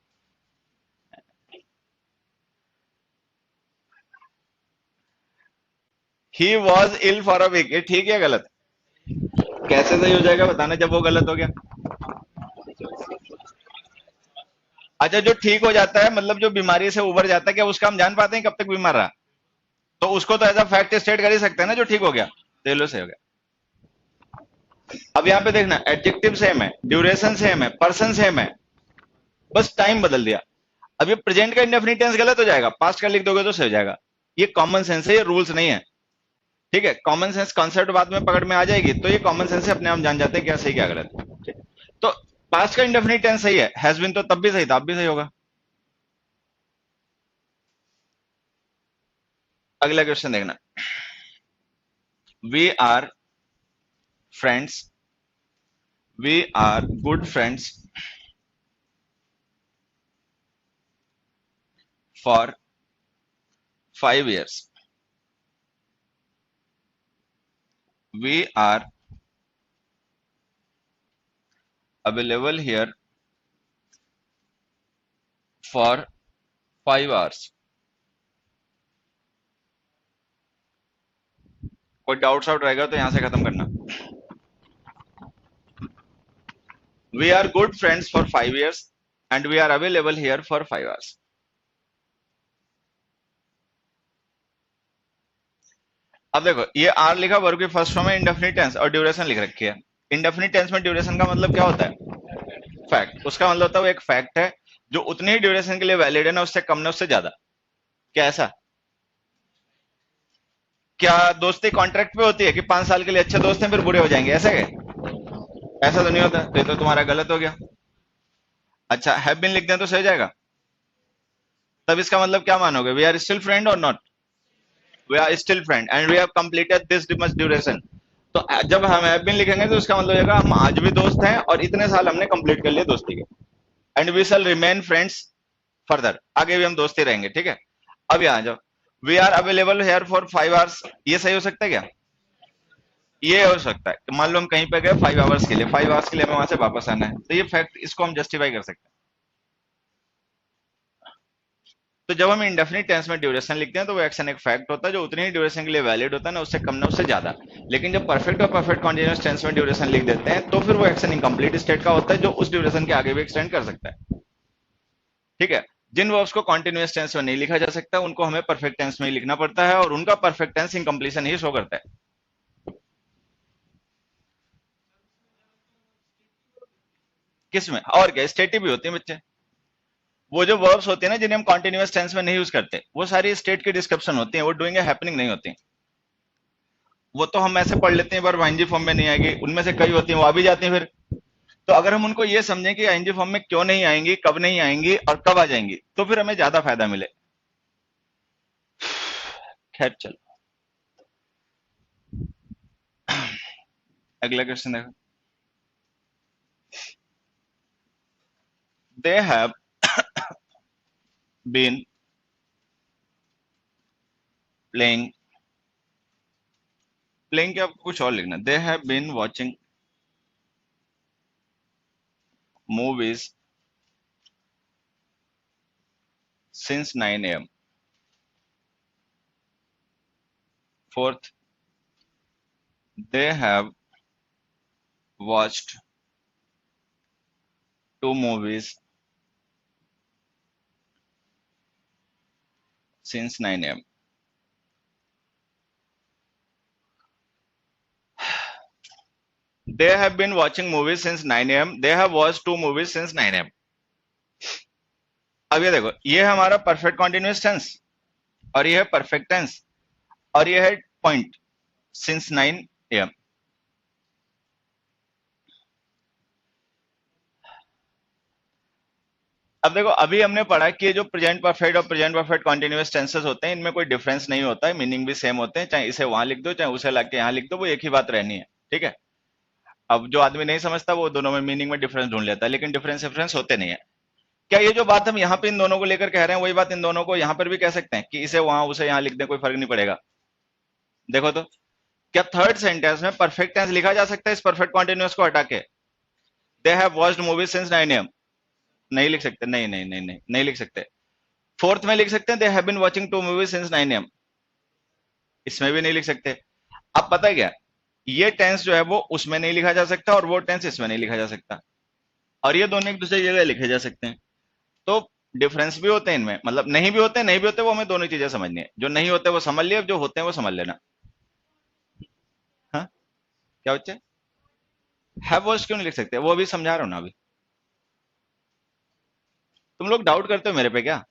He was ill for a week, ये ठीक है गलत? कैसे सही हो जाएगा बताना जब वो गलत हो गया? अच्छा, जो ठीक हो जाता है मतलब जो बीमारी से उबर जाता है, क्या उसका हम जान पाते हैं कब तक बीमार रहा? तो उसको तो ऐसा फैक्ट स्टेट कर ही सकते हैं ना जो ठीक हो गया, तो लो सही हो गया। अब यहाँ पे देखना, एडजेक्टिव सेम है, ड्यूरेशन सेम है, पर्सन सेम है, बस टाइम बदल दिया। अब ये प्रेजेंट का इंडेफिनिट टेंस गलत हो जाएगा, पास्ट का लिख दोगे तो सही हो जाएगा। ये कॉमन सेंस है, ये रूल्स नहीं है, ठीक है। कॉमन सेंस कॉन्सेप्ट बाद में पकड़ में आ जाएगी तो ये कॉमन सेंस से अपने आप जान जाते हैं क्या सही क्या गलत, ठीक? तो पास्ट का इंडेफिनिट टेंस सही है, हैज बीन तो तब भी सही था, अब भी सही होगा। अगला क्वेश्चन देखना, we are friends, we are good friends for 5 years, we are available here for 5 hours. कोई डाउट्स आउट रहेगा तो यहां से खत्म करना। We are good friends for 5 years and we are available here for 5 hours। अब देखो ये आर लिखा वर्ब की फर्स्ट फॉर्म है, इंडेफिनिट टेंस, और ड्यूरेशन लिख रखी है। इंडेफिनिट टेंस में ड्यूरेशन का मतलब क्या होता है? फैक्ट। उसका मतलब होता है वो एक फैक्ट है जो उतनी ही ड्यूरेशन के लिए वैलिड है ना, उससे कम ना उससे ज्यादा। क्या ऐसा? क्या दोस्ती कॉन्ट्रैक्ट पे होती है कि 5 साल के लिए अच्छे दोस्त हैं फिर बुरे हो जाएंगे, ऐसा है? ऐसा तो नहीं होता, तो ये तो तुम्हारा गलत हो गया। अच्छा, हैव बीन लिख दें तो सही जाएगा। तब इसका मतलब क्या मानोगे? वी आर स्टिल फ्रेंड और not? We are still friend and we have completed this much duration. तो जब हम हैव बीन लिखेंगे तो इसका मतलब होगा हम आज भी दोस्त हैं और इतने साल हमने कंप्लीट कर लिए दोस्ती के। And we shall remain friends further, आगे भी हम दोस्त ही रहेंगे, ठीक है। अब यहाँ जाओ, we are available here for 5 hours, ये सही हो सकता है क्या? ये हो सकता है कि मान लो हम कहीं पे गए 5 hours के लिए, 5 hours के लिए हमें वहां से वापस आना है, तो ये फैक्ट इसको हम जस्टिफाई कर सकते हैं। तो जब हम इंडेफिनिट टेंस में ड्यूरेशन लिखते हैं तो वो एक्शन एक फैक्ट होता है जो उतनी ही ड्यूरेशन के लिए वैलिड होता है ना, उससे कम ना उससे ज्यादा। लेकिन जब परफेक्ट और परफेक्ट कॉन्टिन्यूअस टेंस में ड्यूरेशन लिख देते हैं तो फिर वो एक्शन इनकम्प्लीट स्टेट का होता है जो उस ड्यूरेशन के आगे भी एक्सटेंड कर सकता है, ठीक है। जिन वर्ब्स को कॉन्टिन्यूअस टेंस में नहीं लिखा जा सकता उनको हमें परफेक्ट टेंस में ही लिखना पड़ता है और उनका परफेक्ट टेंस इनकम्प्लीशन ही शो करता है। किसमें और क्या, स्टेटिव भी होती है बच्चे। वो जो वर्ब्स होते हैं ना जिन्हें हम कॉन्टिन्यूअस टेंस में नहीं यूज करते, वो सारी स्टेट की डिस्क्रिप्शन होती है, वो डूइंग है हैपनिंग नहीं होती। वो तो हम ऐसे पढ़ लेते हैं पर आईएनजी फॉर्म में नहीं आएगी, उनमें से कई होती हैं वो आ भी जाती हैं फिर। तो अगर हम उनको ये समझें कि आईएनजी फॉर्म में क्यों नहीं आएंगी, कब नहीं आएंगी और कब आ जाएंगी, तो फिर हमें ज्यादा फायदा मिले। खैर चलो, अगला क्वेश्चन देखो। They have been playing, playing क्या कुछ और लिखना, they have been watching movies since 9 AM। Fourth, they have watched 2 movies since 9 AM। They have been watching movies since 9 AM। They have watched 2 movies since 9 AM। अब ये देखो, ये है हमारा परफेक्ट कॉन्टिन्यूअस टेंस और ये है परफेक्ट टेंस और ये है पॉइंट सिंस 9 AM। अब देखो, अभी हमने पढ़ा कि ये जो प्रेजेंट परफेक्ट और प्रेजेंट परफेक्ट कॉन्टिन्यूअस टेंसेस होते हैं इनमें कोई डिफरेंस नहीं होता है, मीनिंग भी सेम होते हैं, चाहे इसे वहां लिख दो चाहे उसे लाके यहाँ लिख दो, वो एक ही बात रहनी है, ठीक है। अब जो आदमी नहीं समझता वो दोनों में मीनिंग में डिफरेंस ढूंढ लेता है, लेकिन डिफरेंस होते नहीं है। क्या ये जो बात हम यहाँ पे इन दोनों को लेकर कह रहे हैं वही बात इन दोनों को यहाँ पर भी कह सकते हैं कि इसे वहां उसे यहाँ लिख दें, कोई फर्क नहीं पड़ेगा? देखो तो, क्या थर्ड सेंटेंस में परफेक्ट टेंस लिखा जा सकता है इस परफेक्ट कॉन्टिन्यूअस को हटा के? दे have watched movies since 9 AM। नहीं लिख सकते, नहीं नहीं नहीं नहीं नहीं लिख सकते। फोर्थ में लिख सकते हैं they have been watching 2 movies since 9 AM, इसमें भी नहीं लिख सकते। अब पता है क्या, ये टेंस जो है वो उसमें नहीं लिखा जा सकता और वो टेंस इसमें नहीं लिखा जा सकता, और ये दोनों एक दूसरे जगह लिखे जा सकते हैं। तो डिफरेंस भी होते हैं इनमें, मतलब नहीं भी होते, नहीं भी होते, वो हमें दोनों चीजें समझनी है। जो नहीं होते वो समझ लिया, जो होते हैं वो समझ लेना। हाँ, क्या बच्चे? हैव वॉच क्यों नहीं लिख सकते? वो अभी समझा रहा हूं ना अभी। तुम लोग डाउट करते हो मेरे पे क्या?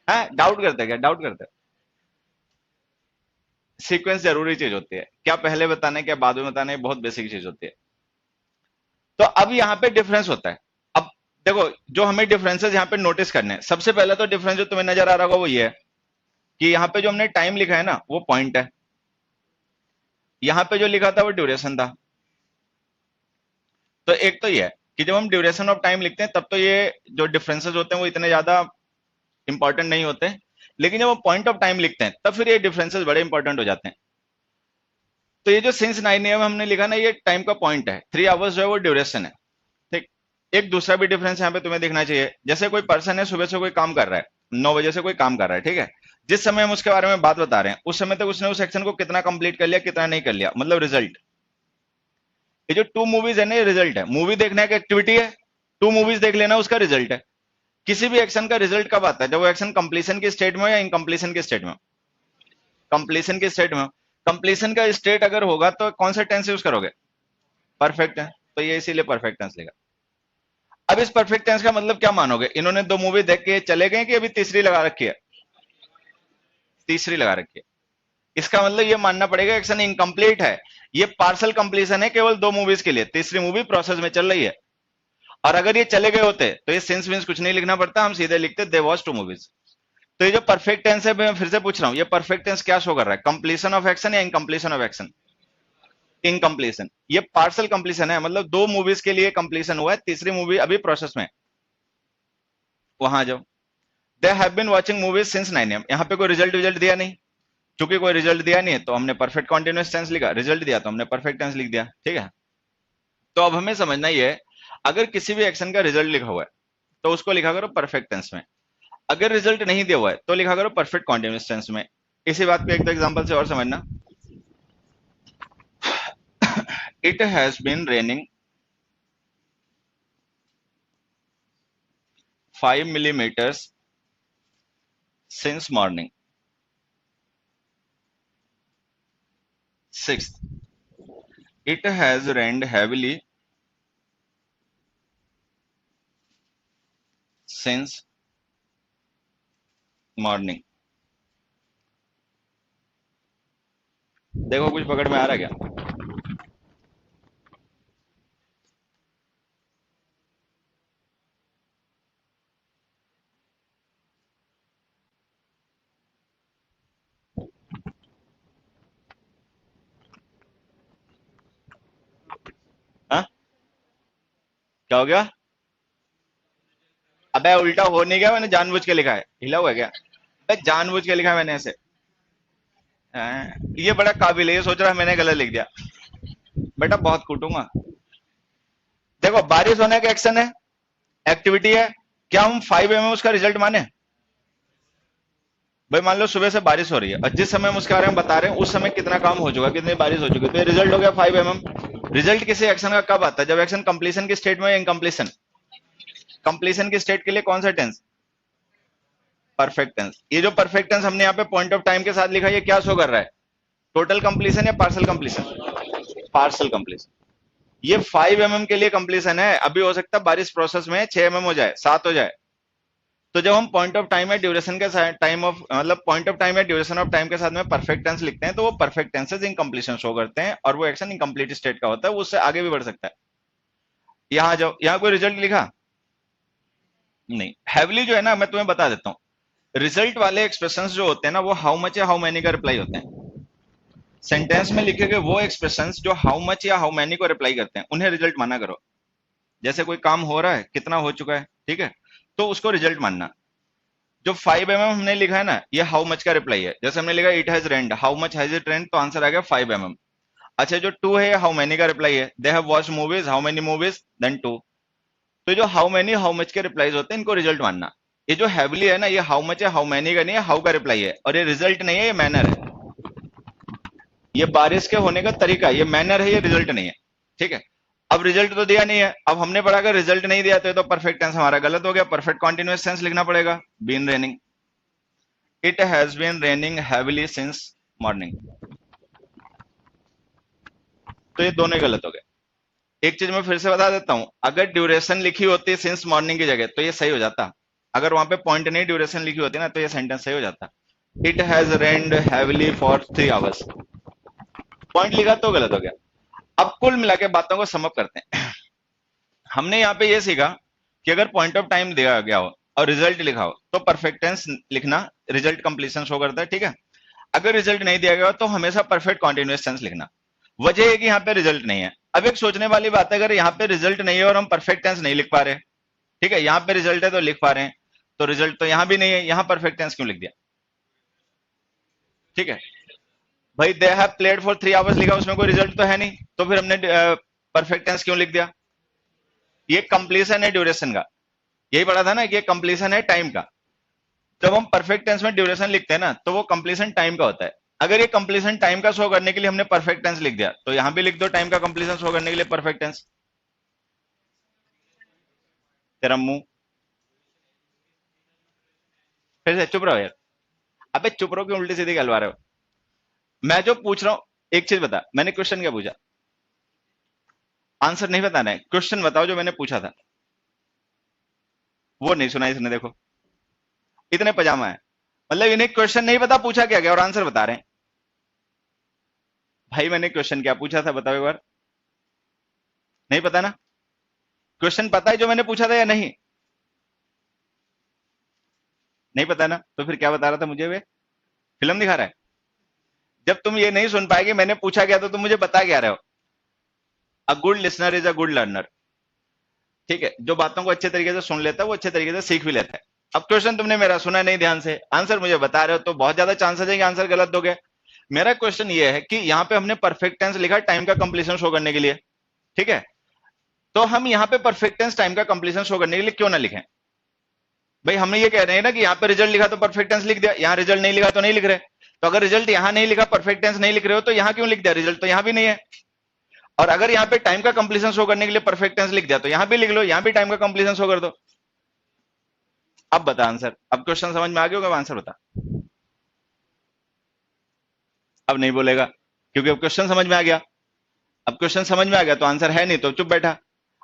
है डाउट करते हैं क्या? डाउट करते हो? सीक्वेंस जरूरी चीज होती है, क्या पहले बताने क्या बाद में बताने, बहुत बेसिक चीज होती है। तो अब यहाँ पे डिफरेंस होता है। अब देखो, जो हमें डिफरेंसेस यहाँ पे नोटिस करने हैं, सबसे पहले तो डिफरेंस जो तुम्हें नजर आ रहा होगा वो ये है कि यहाँ पे जो हमने टाइम लिखा है ना वो पॉइंट है, यहाँ पे जो लिखा था वो ड्यूरेशन था। तो एक तो ये है कि जब हम ड्यूरेशन ऑफ टाइम लिखते हैं तब तो ये जो डिफरेंसेस होते हैं वो इतने ज्यादा इंपॉर्टेंट नहीं होते, लेकिन जब हम पॉइंट ऑफ टाइम लिखते हैं तब फिर ये डिफरेंसेस बड़े इंपॉर्टेंट हो जाते हैं। तो ये जो सिंस 9 AM हमने लिखा ना, ये टाइम का पॉइंट है, 3 hours जो है वो ड्यूरेशन है, ठीक। एक दूसरा भी डिफरेंस यहाँ पे तुम्हें दिखना चाहिए, जैसे कोई पर्सन है सुबह से कोई काम कर रहा है, 9 बजे से कोई काम कर रहा है, ठीक है। जिस समय हम उसके बारे में बात बता रहे हैं उस समय तक उसने उस एक्शन को कितना कंप्लीट कर लिया, कितना नहीं कर लिया, मतलब रिजल्ट। ये जो 2 मूवीज है ना, ये रिजल्ट है। मूवी देखना एक एक्टिविटी है, 2 मूवीज देख लेना उसका रिजल्ट है। किसी भी एक्शन का रिजल्ट कब आता है? जब वो एक्शन कंप्लीशन की स्टेट में हो या इनकम्प्लीशन की स्टेट में हो? कंप्लीशन की स्टेट में हो। कंप्लीशन का स्टेट अगर होगा तो कौन सा टेंस यूज करोगे? परफेक्ट है, तो ये इसीलिए परफेक्ट टेंस लेगा। अब इस परफेक्ट टेंस का मतलब क्या मानोगे? इन्होंने 2 मूवी देख के चले गए कि अभी तीसरी लगा रखी है? तीसरी लगा रखी है। इसका मतलब ये मानना पड़ेगा एक्शन इनकम्प्लीट है। ये पार्सल कंप्लीशन है केवल 2 मूवीज के लिए, तीसरी मूवी प्रोसेस में चल रही है। और अगर ये चले गए होते तो ये सिंस विंस कुछ नहीं लिखना पड़ता, हम सीधे लिखते दे वॉज 2 मूवीज। तो ये जो परफेक्ट टेंस है, मैं फिर से पूछ रहा हूं, ये परफेक्ट टेंस क्या शो कर रहा है? कंप्लीशन ऑफ एक्शन या इनकम्प्लीशन ऑफ एक्शन? इनकम्प्लीशन। ये पार्सल कंप्लीशन है, मतलब 2 मूवीज के लिए कंप्लीशन हुआ है, तीसरी मूवी अभी प्रोसेस में। वहां जाओ, they have been watching movies since 9 AM। यहाँ पे कोई रिजल्ट दिया नहीं, क्योंकि कोई रिजल्ट दिया नहीं है तो हमने परफेक्ट कॉन्टिन्यूअस टेंस लिखा, रिजल्ट दिया तो हमने परफेक्ट टेंस लिख दिया। ठीक है, तो अब हमें समझना ये है, अगर किसी भी एक्शन का रिजल्ट लिखा हुआ है तो उसको लिखा करो परफेक्ट टेंस में। अगर रिजल्ट नहीं दिया हुआ है तो लिखा करो परफेक्ट कॉन्टिन्यूअस टेंस में। इसी बात को एक दो एग्जांपल से और समझना। It has been raining 5 millimeters since morning. Sixth, it has rained heavily since morning. देखो कुछ पकड़ में आ रहा है क्या? हाँ, क्या हो गया? अबे उल्टा हो नहीं गया, मैंने जानबूझ के लिखा है, हिला हुआ है क्या? अबे जानबूझ के लिखा है मैंने ऐसे। ये बड़ा काबिल है, ये सोच रहा है मैंने गलत लिख दिया। बेटा बहुत कूटूंगा। देखो बारिश होने का एक्शन है, एक्टिविटी है, क्या हम 5 mm उसका रिजल्ट माने? भाई मान लो सुबह से बारिश हो रही है और जिस समय हम उसके बारे में बता रहे हैं उस समय कितना काम हो चुका, कितनी बारिश हो चुकी है, तो ये रिजल्ट हो गया 5 mm। रिजल्ट किसी एक्शन का कब आता है? जब एक्शन कंप्लीशन की स्टेट में या इनकम्प्लीशन? कंप्लीशन की स्टेट के लिए कौन सा टेंस? Perfect tense. ये जो परफेक्ट टेंस हमने यहाँ पे पॉइंट ऑफ टाइम के साथ लिखा है, ये क्या शो कर रहा है? टोटल कंप्लीशन या पार्सल कंप्लीशन? Parcel completion. ये 5 mm के लिए कंप्लीशन है, अभी हो सकता है बारिश प्रोसेस में 6 mm हो जाए, 7 हो जाए। तो जब हम पॉइंट ऑफ टाइम या ड्यूरेशन के साथ टाइम ऑफ मतलब पॉइंट ऑफ टाइम या ड्यूरेशन ऑफ टाइम के साथ में परफेक्ट टेंस लिखते हैं तो वो परफेक्ट टेंसेस इनकम्प्लीशन शो करते हैं और वो एक्शन इनकम्प्लीट स्टेट का होता है, वो उससे आगे भी बढ़ सकता है। यहां जाओ, यहां कोई रिजल्ट लिखा नहीं। हैवली जो है ना, मैं तुम्हें बता देता हूं, रिजल्ट वाले एक्सप्रेशंस जो होते हैं ना, वो हाउ मच या हाउ मैनी का रिप्लाई होते हैं। सेंटेंस में लिखे गए वो एक्सप्रेशंस जो हाउ मच या हाउ मैनी को रिप्लाई करते हैं उन्हें रिजल्ट माना करो। जैसे कोई काम हो रहा है, कितना हो चुका है, ठीक है, तो उसको रिजल्ट मानना। जो 5 mm हमने लिखा है ना, ये हाउ मच का रिप्लाई है। जैसे हमने लिखा it has rained, how much has it रेन्ड, तो आंसर आ गया 5 mm। अच्छा, जो 2 है हाउ मैनी का रिप्लाई है। They have watched movies, how many movies, then 2। तो जो हाउ मैनी हाउ मच के रिप्लाईज होते हैं इनको रिजल्ट मानना। ये जो हैवली है ना, ये हाउ मच है हाउ मैनी का नहीं है, हाउ का रिप्लाई है, और ये रिजल्ट नहीं है, ये मैनर है। ये बारिश के होने का तरीका है, ये मैनर है, ये रिजल्ट नहीं है। ठीक है, अब रिजल्ट तो दिया नहीं है, अब हमने पढ़ा अगर रिजल्ट नहीं दिया तो परफेक्ट टेंस हमारा गलत हो गया, परफेक्ट कॉन्टिन्यूअस टेंस लिखना पड़ेगा, been raining. It has been raining heavily since morning. तो ये दोनों ही गलत हो गए। एक चीज मैं फिर से बता देता हूं, अगर ड्यूरेशन लिखी होती सिंस मॉर्निंग की जगह तो ये सही हो जाता। अगर वहां पे पॉइंट नहीं ड्यूरेशन लिखी होती ना तो ये सेंटेंस सही हो जाता। It has rained heavily for 3 hours, point लिखा तो गलत हो गया। अब कुल मिला के बातों को समअप करते हैं। हमने यहाँ पे ये सीखा कि अगर पॉइंट ऑफ टाइम दिया गया हो और रिजल्ट लिखा हो तो परफेक्ट टेंस लिखना, रिजल्ट कंप्लीशन शो करता है। ठीक है, अगर रिजल्ट नहीं दिया गया हो तो हमेशा परफेक्ट कॉन्टिन्यूअस टेंस लिखना। वजह है कि यहाँ पे रिजल्ट नहीं है। अब एक सोचने वाली बात है, अगर यहाँ पे रिजल्ट नहीं है और हम परफेक्ट टेंस नहीं लिख पा रहे, ठीक है, यहाँ पे रिजल्ट है तो लिख पा रहे हैं, तो रिजल्ट तो यहाँ भी नहीं है, यहाँ परफेक्ट टेंस क्यों लिख दिया? ठीक है भाई, दे हैव प्लेड फॉर 3 आवर्स लिखा, उसमें कोई रिजल्ट तो है नहीं, तो फिर हमने परफेक्ट टेंस क्यों लिख दिया? ये कंप्लीशन है ड्यूरेशन का, यही पढ़ा था ना कि ये कंप्लीशन है टाइम का। जब हम परफेक्ट टेंस में ड्यूरेशन लिखते हैं ना तो वो कंप्लीशन टाइम का होता है। अगर ये कंप्लीशन टाइम का शो करने के लिए हमने परफेक्ट टेंस लिख दिया तो यहां भी लिख दो टाइम का कंप्लीशन शो करने के लिए परफेक्ट टेंस। तेरा मुंह, फिर से चुप रहो यार। अबे चुप रहो कि उल्टी सीधी गलवा रहे हो। मैं जो पूछ रहा हूं एक चीज बता, मैंने क्वेश्चन क्या पूछा? आंसर नहीं बताना है, क्वेश्चन बताओ जो मैंने पूछा था। वो नहीं सुना इसने, देखो इतने पजामा है। मतलब इन्हें क्वेश्चन नहीं पता पूछा क्या गया और आंसर बता रहे हैं। भाई मैंने क्वेश्चन क्या पूछा था बताओ एक बार। नहीं पता ना? क्वेश्चन पता है जो मैंने पूछा था या नहीं? नहीं पता ना, तो फिर क्या बता रहा था मुझे? वे फिल्म दिखा रहा है। जब तुम ये नहीं सुन पाएगी मैंने पूछा क्या तो तुम मुझे बता क्या रहे हो। A good listener is a good learner. ठीक है, जो बातों को अच्छे तरीके से सुन लेता है वो अच्छे तरीके से सीख भी लेता है। अब क्वेश्चन तुमने मेरा सुना नहीं ध्यान से, आंसर मुझे बता रहे हो तो बहुत ज्यादा चांसेस है कि आंसर गलत हो गया। मेरा क्वेश्चन ये है कि यहाँ पे हमने परफेक्ट टेंस लिखा टाइम का कंप्लीशन शो करने के लिए, ठीक है? तो हम यहाँ पे परफेक्ट टेंस टाइम का कंप्लीशन शो करने के लिए क्यों ना लिखें? भाई हमने ये कह रहे हैं ना कि यहाँ पे रिजल्ट लिखा तो परफेक्ट टेंस लिख दिया, यहाँ रिजल्ट नहीं लिखा तो नहीं लिख रहे। तो अगर रिजल्ट यहाँ नहीं लिखा, परफेक्ट टेंस नहीं लिख रहे हो तो यहाँ क्यों लिख दिया? रिजल्ट तो यहाँ भी नहीं है। और अगर यहाँ पे टाइम का कंप्लीशन शो करने के लिए परफेक्ट टेंस लिख दिया तो यहाँ भी लिख लो, यहाँ भी टाइम का कंप्लीशन शो कर दो। अब बता आंसर, अब क्वेश्चन समझ में आ गया होगा, आंसर बता। अब नहीं बोलेगा क्योंकि अब क्वेश्चन समझ में आ गया। अब क्वेश्चन समझ में आ गया तो आंसर है नहीं तो चुप बैठा।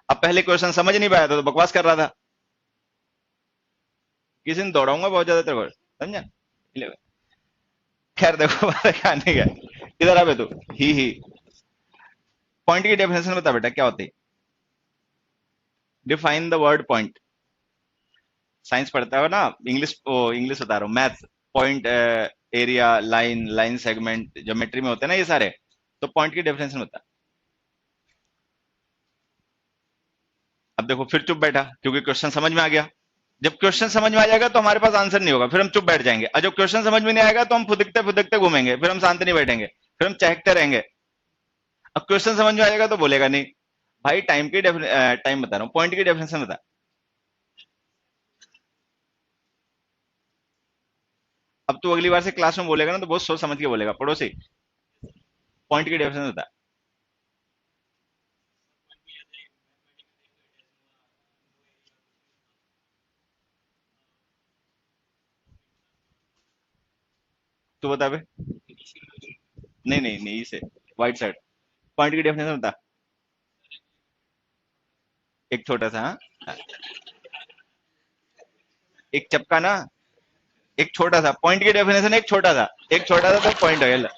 अब पहले क्वेश्चन समझ नहीं पाया था तो बकवास कर रहा था। किसी दिन दौड़ाऊंगा बहुत ज्यादा तेरे को, समझा? खैर देखो बात खाने का। इधर आ बे तू। ही पॉइंट की डेफिनेशन बता बेटा क्या होती है? Define the word point. Science पढ़ता हो ना, इंग्लिश ओ इंग्लिश बता रहा हूँ, math. Point, area, line, line segment, geometry में होते हैं ना ये सारे। तो पॉइंट की डेफिनेशन बता। अब देखो फिर चुप बैठा क्योंकि क्वेश्चन समझ में आ गया। जब क्वेश्चन समझ में आ जाएगा तो हमारे पास आंसर नहीं होगा, फिर हम चुप बैठ जाएंगे। और जब क्वेश्चन समझ में नहीं आएगा तो हम फुदकते फुदकते घूमेंगे, फिर हम शांत नहीं बैठेंगे, फिर हम चहकते रहेंगे। अब क्वेश्चन समझ में आ जाएगा तो बोलेगा नहीं। भाई टाइम बता रहा हूँ, पॉइंट की डेफिनेशन बता। अब तू अगली बार से क्लास में बोलेगा ना तो बहुत सोच समझ के बोलेगा, पड़ोसी। पॉइंट की डेफिनेशन बता। तू बता बे। नहीं नहीं नहीं, इसे वाइट शर्ट। पॉइंट की डेफिनेशन बता। एक छोटा सा, हाँ, एक चपका ना, एक छोटा सा। पॉइंट की डेफिनेशन एक छोटा सा, एक छोटा सा तो पॉइंट हो गया।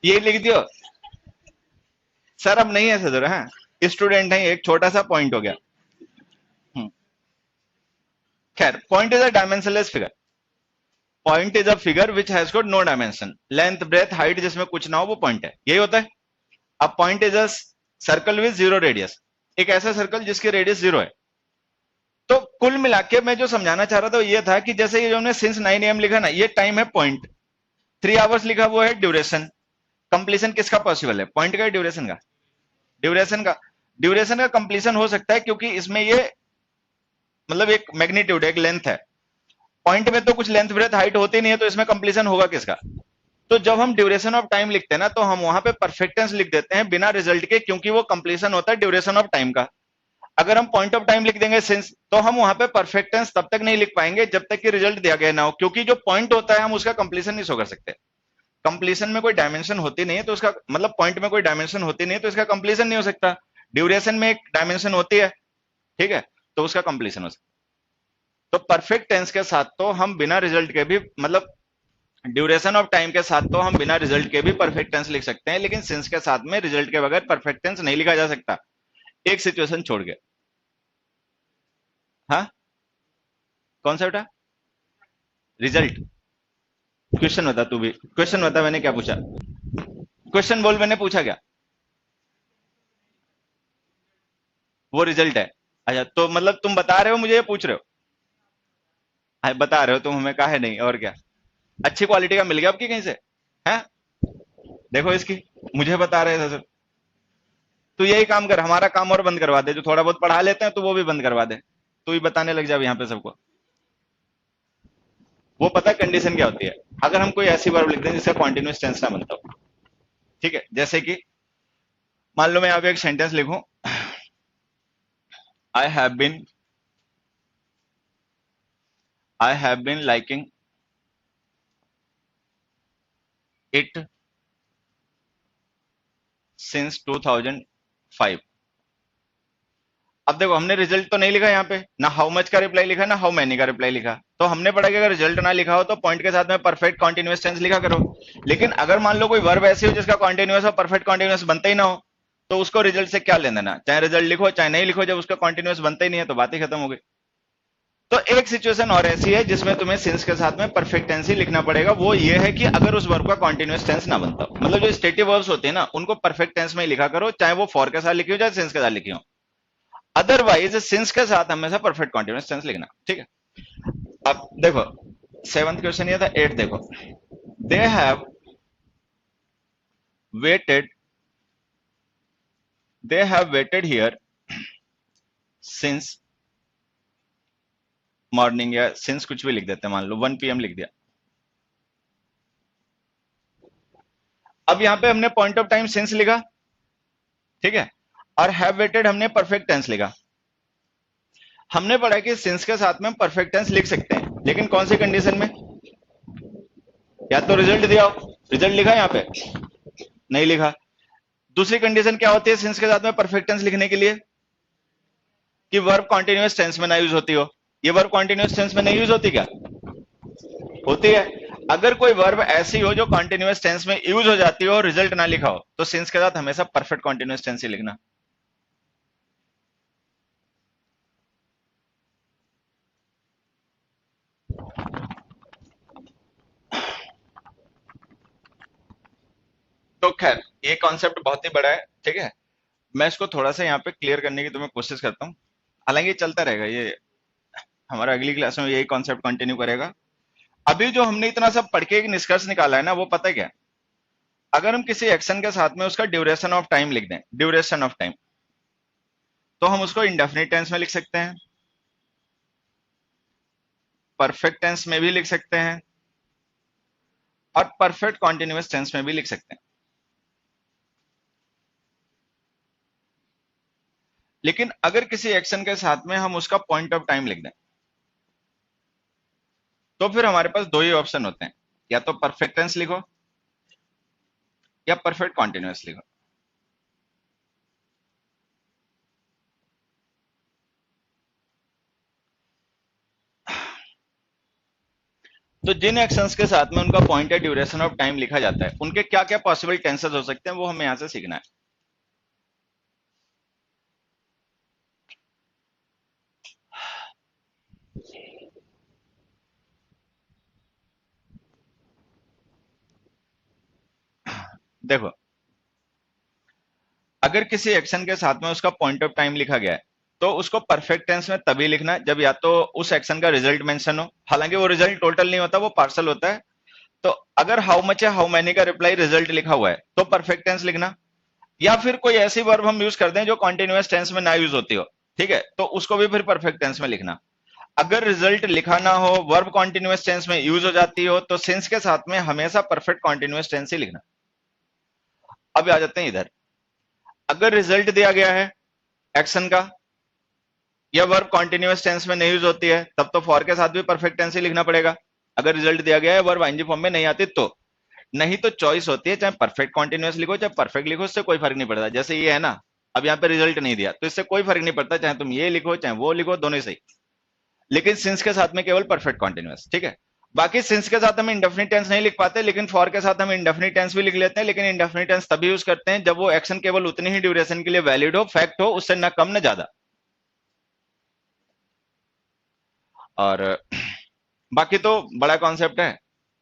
ये लिख दियो। सर अब नहीं ऐसे जरा, हाँ स्टूडेंट है, एक छोटा सा पॉइंट हो गया। हम्म, खैर point is a dimensionless figure. Point is a figure which has got no dimension, length breadth height जिसमें कुछ ना हो वो पॉइंट है, यही होता है। अब point is a circle with zero radius, एक ऐसा सर्कल जिसकी रेडियस जीरो है। तो कुल मिला के मैं जो समझाना चाह रहा था वो ये था कि जैसे ये जो हमने सिंस 9 AM लिखा ना, ये टाइम है पॉइंट। 3 आवर्स लिखा वो है ड्यूरेशन। कंप्लीशन किसका पॉसिबल है, पॉइंट का या ड्यूरेशन का? ड्यूरेशन का। ड्यूरेशन का कंप्लीशन हो सकता है क्योंकि इसमें ये मतलब एक मैग्नीट्यूड है, एक लेंथ है। पॉइंट में तो कुछ लेंथ ब्रेथ हाइट होती नहीं है तो इसमें कंप्लीशन होगा किसका? तो जब हम ड्यूरेशन ऑफ टाइम लिखते हैं ना तो हम वहां पे परफेक्टेंस लिख देते हैं बिना रिजल्ट के, क्योंकि वो कंप्लीशन होता है ड्यूरेशन ऑफ टाइम का। अगर हम पॉइंट ऑफ टाइम लिख देंगे सिंस, तो हम वहां पे परफेक्टेंस तब तक नहीं लिख पाएंगे जब तक कि रिजल्ट दिया गया ना हो, क्योंकि जो पॉइंट होता है हम उसका कंप्लीशन नहीं शो कर सकते। कंप्लीशन में कोई डायमेंशन होती नहीं है तो उसका मतलब, पॉइंट में कोई डायमेंशन होती नहीं है तो इसका कंप्लीशन नहीं हो सकता। ड्यूरेशन में एक डायमेंशन होती है, ठीक है, तो उसका कंप्लीशन हो सकता है। तो परफेक्ट टेंस के साथ तो हम बिना रिजल्ट के भी, मतलब ड्यूरेशन ऑफ टाइम के साथ तो हम बिना रिजल्ट के भी परफेक्ट टेंस लिख सकते हैं, लेकिन सिंस के साथ में रिजल्ट के बगैर परफेक्ट टेंस नहीं लिखा जा सकता, एक सिचुएशन छोड़ के। हाँ, कौन सा बेटा? रिजल्ट। क्वेश्चन बता तू भी, क्वेश्चन बता मैंने क्या पूछा? क्वेश्चन बोल, मैंने पूछा क्या? वो रिजल्ट है। अच्छा तो मतलब तुम बता रहे हो मुझे, ये पूछ रहे हो? हाँ, बता रहे हो तुम हमें, काहे नहीं, और क्या? अच्छी क्वालिटी का मिल गया आपकी कहीं से? है? देखो इसकी, मुझे बता रहे थे सर। तू यही काम कर, हमारा काम और बंद करवा दे, जो थोड़ा बहुत पढ़ा लेते हैं तो वो भी बंद करवा दे। तू ही बताने लग जा यहाँ पे सबको। वो पता है कंडीशन क्या होती है? अगर हम कोई ऐसी वर्ब लिख दें जिसका कॉन्टिन्यूअस टेंस ना बनता हो, ठीक है, जैसे कि मान लो मैं यहाँ पे एक सेंटेंस लिखूं, I have been liking it since 2005। अब देखो हमने रिजल्ट तो नहीं लिखा यहाँ पे, ना हाउ मच का रिप्लाई लिखा ना हाउ मैनी का रिप्लाई लिखा, तो हमने पढ़ा कि अगर रिजल्ट ना लिखा हो तो पॉइंट के साथ में परफेक्ट कॉन्टिन्यूअस टेंस लिखा करो। लेकिन अगर मान लो कोई वर्ब ऐसी हो जिसका कॉन्टिन्यूअस और परफेक्ट कॉन्टिन्यूअस बनता ही ना हो, तो उसको रिजल्ट से क्या लेना देना, चाहे रिजल्ट लिखो चाहे नहीं लिखो, जब उसका कॉन्टिन्यूअस बनता ही नहीं है तो बात ही खत्म हो गई। तो एक सिचुएशन और ऐसी है जिसमें तुम्हें सिंस के साथ में परफेक्ट टेंस ही लिखना पड़ेगा, वो ये है कि अगर उस वर्ब का कॉन्टिन्यूअस टेंस ना बनता हो, मतलब जो स्टेटिव वर्ब्स होते हैं ना उनको परफेक्ट टेंस में ही लिखा करो, चाहे वो फॉर के साथ लिखी हो चाहे सिंस के साथ लिखी हो। अदरवाइज सिंस के साथ हमेशा परफेक्ट कॉन्टिन्यूअस टेंस लिखना, ठीक है। अब देखो 7th क्वेश्चन ये था, 8 देखो, they have waited here since morning, या सिंस कुछ भी लिख देते हैं, मान लो 1 PM लिख दिया। अब यहां पे हमने पॉइंट ऑफ टाइम सिंस लिखा, ठीक है, और हैव वेटेड हमने परफेक्ट टेंस लिखा। हमने पढ़ा कि सिंस के साथ में परफेक्ट टेंस लिख सकते हैं, लेकिन कौन सी कंडीशन में? या तो रिजल्ट दिया हो, रिजल्ट लिखा यहां पे नहीं लिखा। दूसरी कंडीशन क्या होती है सिंस के साथ में परफेक्ट टेंस लिखने के लिए? कि वर्ब कॉन्टिन्यूअस टेंस में ना यूज होती हो। ये वर्ब कॉन्टिन्यूअस टेंस में नहीं यूज होती क्या? होती है। अगर कोई वर्ब ऐसी हो जो कॉन्टिन्यूअस टेंस में यूज हो जाती हो और रिजल्ट ना लिखा हो, तो सिंस के साथ हमेशा परफेक्ट कॉन्टिन्यूअस टेंस ही लिखना। तो खैर ये कॉन्सेप्ट बहुत ही बड़ा है, ठीक है, मैं इसको थोड़ा सा यहाँ पे क्लियर करने की तुम्हें कोशिश करता हूँ। हालांकि ये चलता रहेगा, ये हमारा अगली क्लास में यही कॉन्सेप्ट कंटिन्यू करेगा। अभी जो हमने इतना सब पढ़ के एक निष्कर्ष निकाला है ना, वो पता है क्या? अगर हम किसी एक्शन के साथ में उसका ड्यूरेशन ऑफ टाइम लिख दें, ड्यूरेशन ऑफ टाइम, तो हम उसको इंडेफिनिट टेंस में लिख सकते हैं, परफेक्ट टेंस में भी लिख सकते हैं, और परफेक्ट कॉन्टिन्यूअस टेंस में भी लिख सकते हैं। लेकिन अगर किसी एक्शन के साथ में हम उसका पॉइंट ऑफ टाइम लिख दें, तो फिर हमारे पास दो ही ऑप्शन होते हैं, या तो परफेक्ट टेंस लिखो या परफेक्ट कॉन्टिन्यूअस लिखो। तो जिन एक्शंस के साथ में उनका पॉइंट या ड्यूरेशन ऑफ टाइम लिखा जाता है, उनके क्या क्या पॉसिबल टेंसेस हो सकते हैं, वो हमें यहां से सीखना है। देखो अगर किसी एक्शन के साथ में उसका पॉइंट ऑफ टाइम लिखा गया है, तो उसको परफेक्ट टेंस में तभी लिखना जब या तो उस एक्शन का रिजल्ट मेंशन हो, हालांकि वो रिजल्ट टोटल नहीं होता, वो पार्सल होता है। तो अगर हाउ मच या हाउ मैनी का रिप्लाई रिजल्ट लिखा हुआ है तो परफेक्ट टेंस लिखना, या फिर कोई ऐसी वर्ब हम यूज कर दें जो कॉन्टिन्यूअस टेंस में ना यूज होती हो, ठीक है, तो उसको भी फिर परफेक्ट टेंस में लिखना। अगर रिजल्ट लिखा ना हो, वर्ब कॉन्टिन्यूअस टेंस में यूज हो जाती हो, तो सिंस के साथ में हमेशा परफेक्ट कॉन्टिन्यूअस टेंस ही लिखना। अब आ जाते हैं इधर, अगर रिजल्ट दिया गया है एक्शन का, या वर्ब कॉन्टिन्यूअस टेंस में नहीं यूज होती है, तब तो फॉर के साथ भी परफेक्ट टेंस ही लिखना पड़ेगा। अगर रिजल्ट दिया गया है वर्ब आईएनजी फॉर्म में नहीं आती तो, नहीं तो चॉइस होती है, चाहे परफेक्ट कॉन्टिन्यूअस लिखो चाहे परफेक्ट लिखो, उससे कोई फर्क नहीं पड़ता। जैसे ये है ना, अब यहाँ पे रिजल्ट नहीं दिया तो इससे कोई फर्क नहीं पड़ता, चाहे तुम ये लिखो चाहे वो लिखो, दोनों ही सही। लेकिन सिंस के साथ में केवल परफेक्ट कॉन्टिन्यूअस, ठीक है। बाकी सिंस के साथ हम इंडेफिनिट टेंस नहीं लिख पाते, लेकिन फॉर के साथ हम इंडेफिनिट टेंस भी लिख लेते हैं, लेकिन इंडेफिनिट टेंस तभी यूज करते हैं जब वो एक्शन केवल उतनी ही ड्यूरेशन के लिए वैलिड हो, फैक्ट हो, उससे ना कम ना ज्यादा। और बाकी तो बड़ा कॉन्सेप्ट है।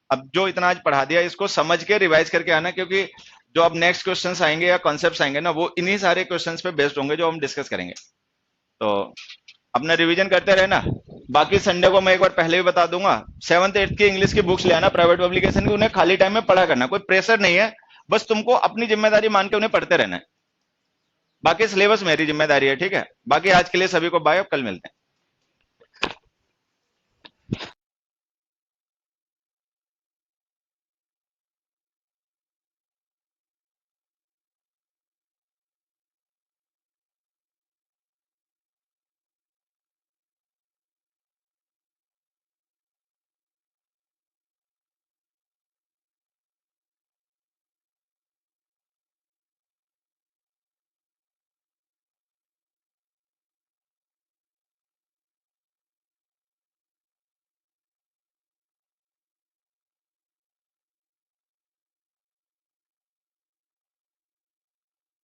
अब जो इतना आज पढ़ा दिया इसको समझ के रिवाइज करके आना, क्योंकि जो अब नेक्स्ट क्वेश्चंस आएंगे या कॉन्सेप्ट्स आएंगे ना, वो इन्हीं सारे क्वेश्चंस पे बेस्ड होंगे जो हम डिस्कस करेंगे। तो अपना रिवीजन करते रहे ना। बाकी संडे को मैं एक बार पहले भी बता दूंगा, 7th 8th की इंग्लिश की बुक्स ले आना प्राइवेट पब्लिकेशन की, उन्हें खाली टाइम में पढ़ा करना, कोई प्रेशर नहीं है, बस तुमको अपनी जिम्मेदारी मान के उन्हें पढ़ते रहना है। बाकी सिलेबस मेरी जिम्मेदारी है, ठीक है। बाकी आज के लिए सभी को बाय, अब कल मिलते हैं।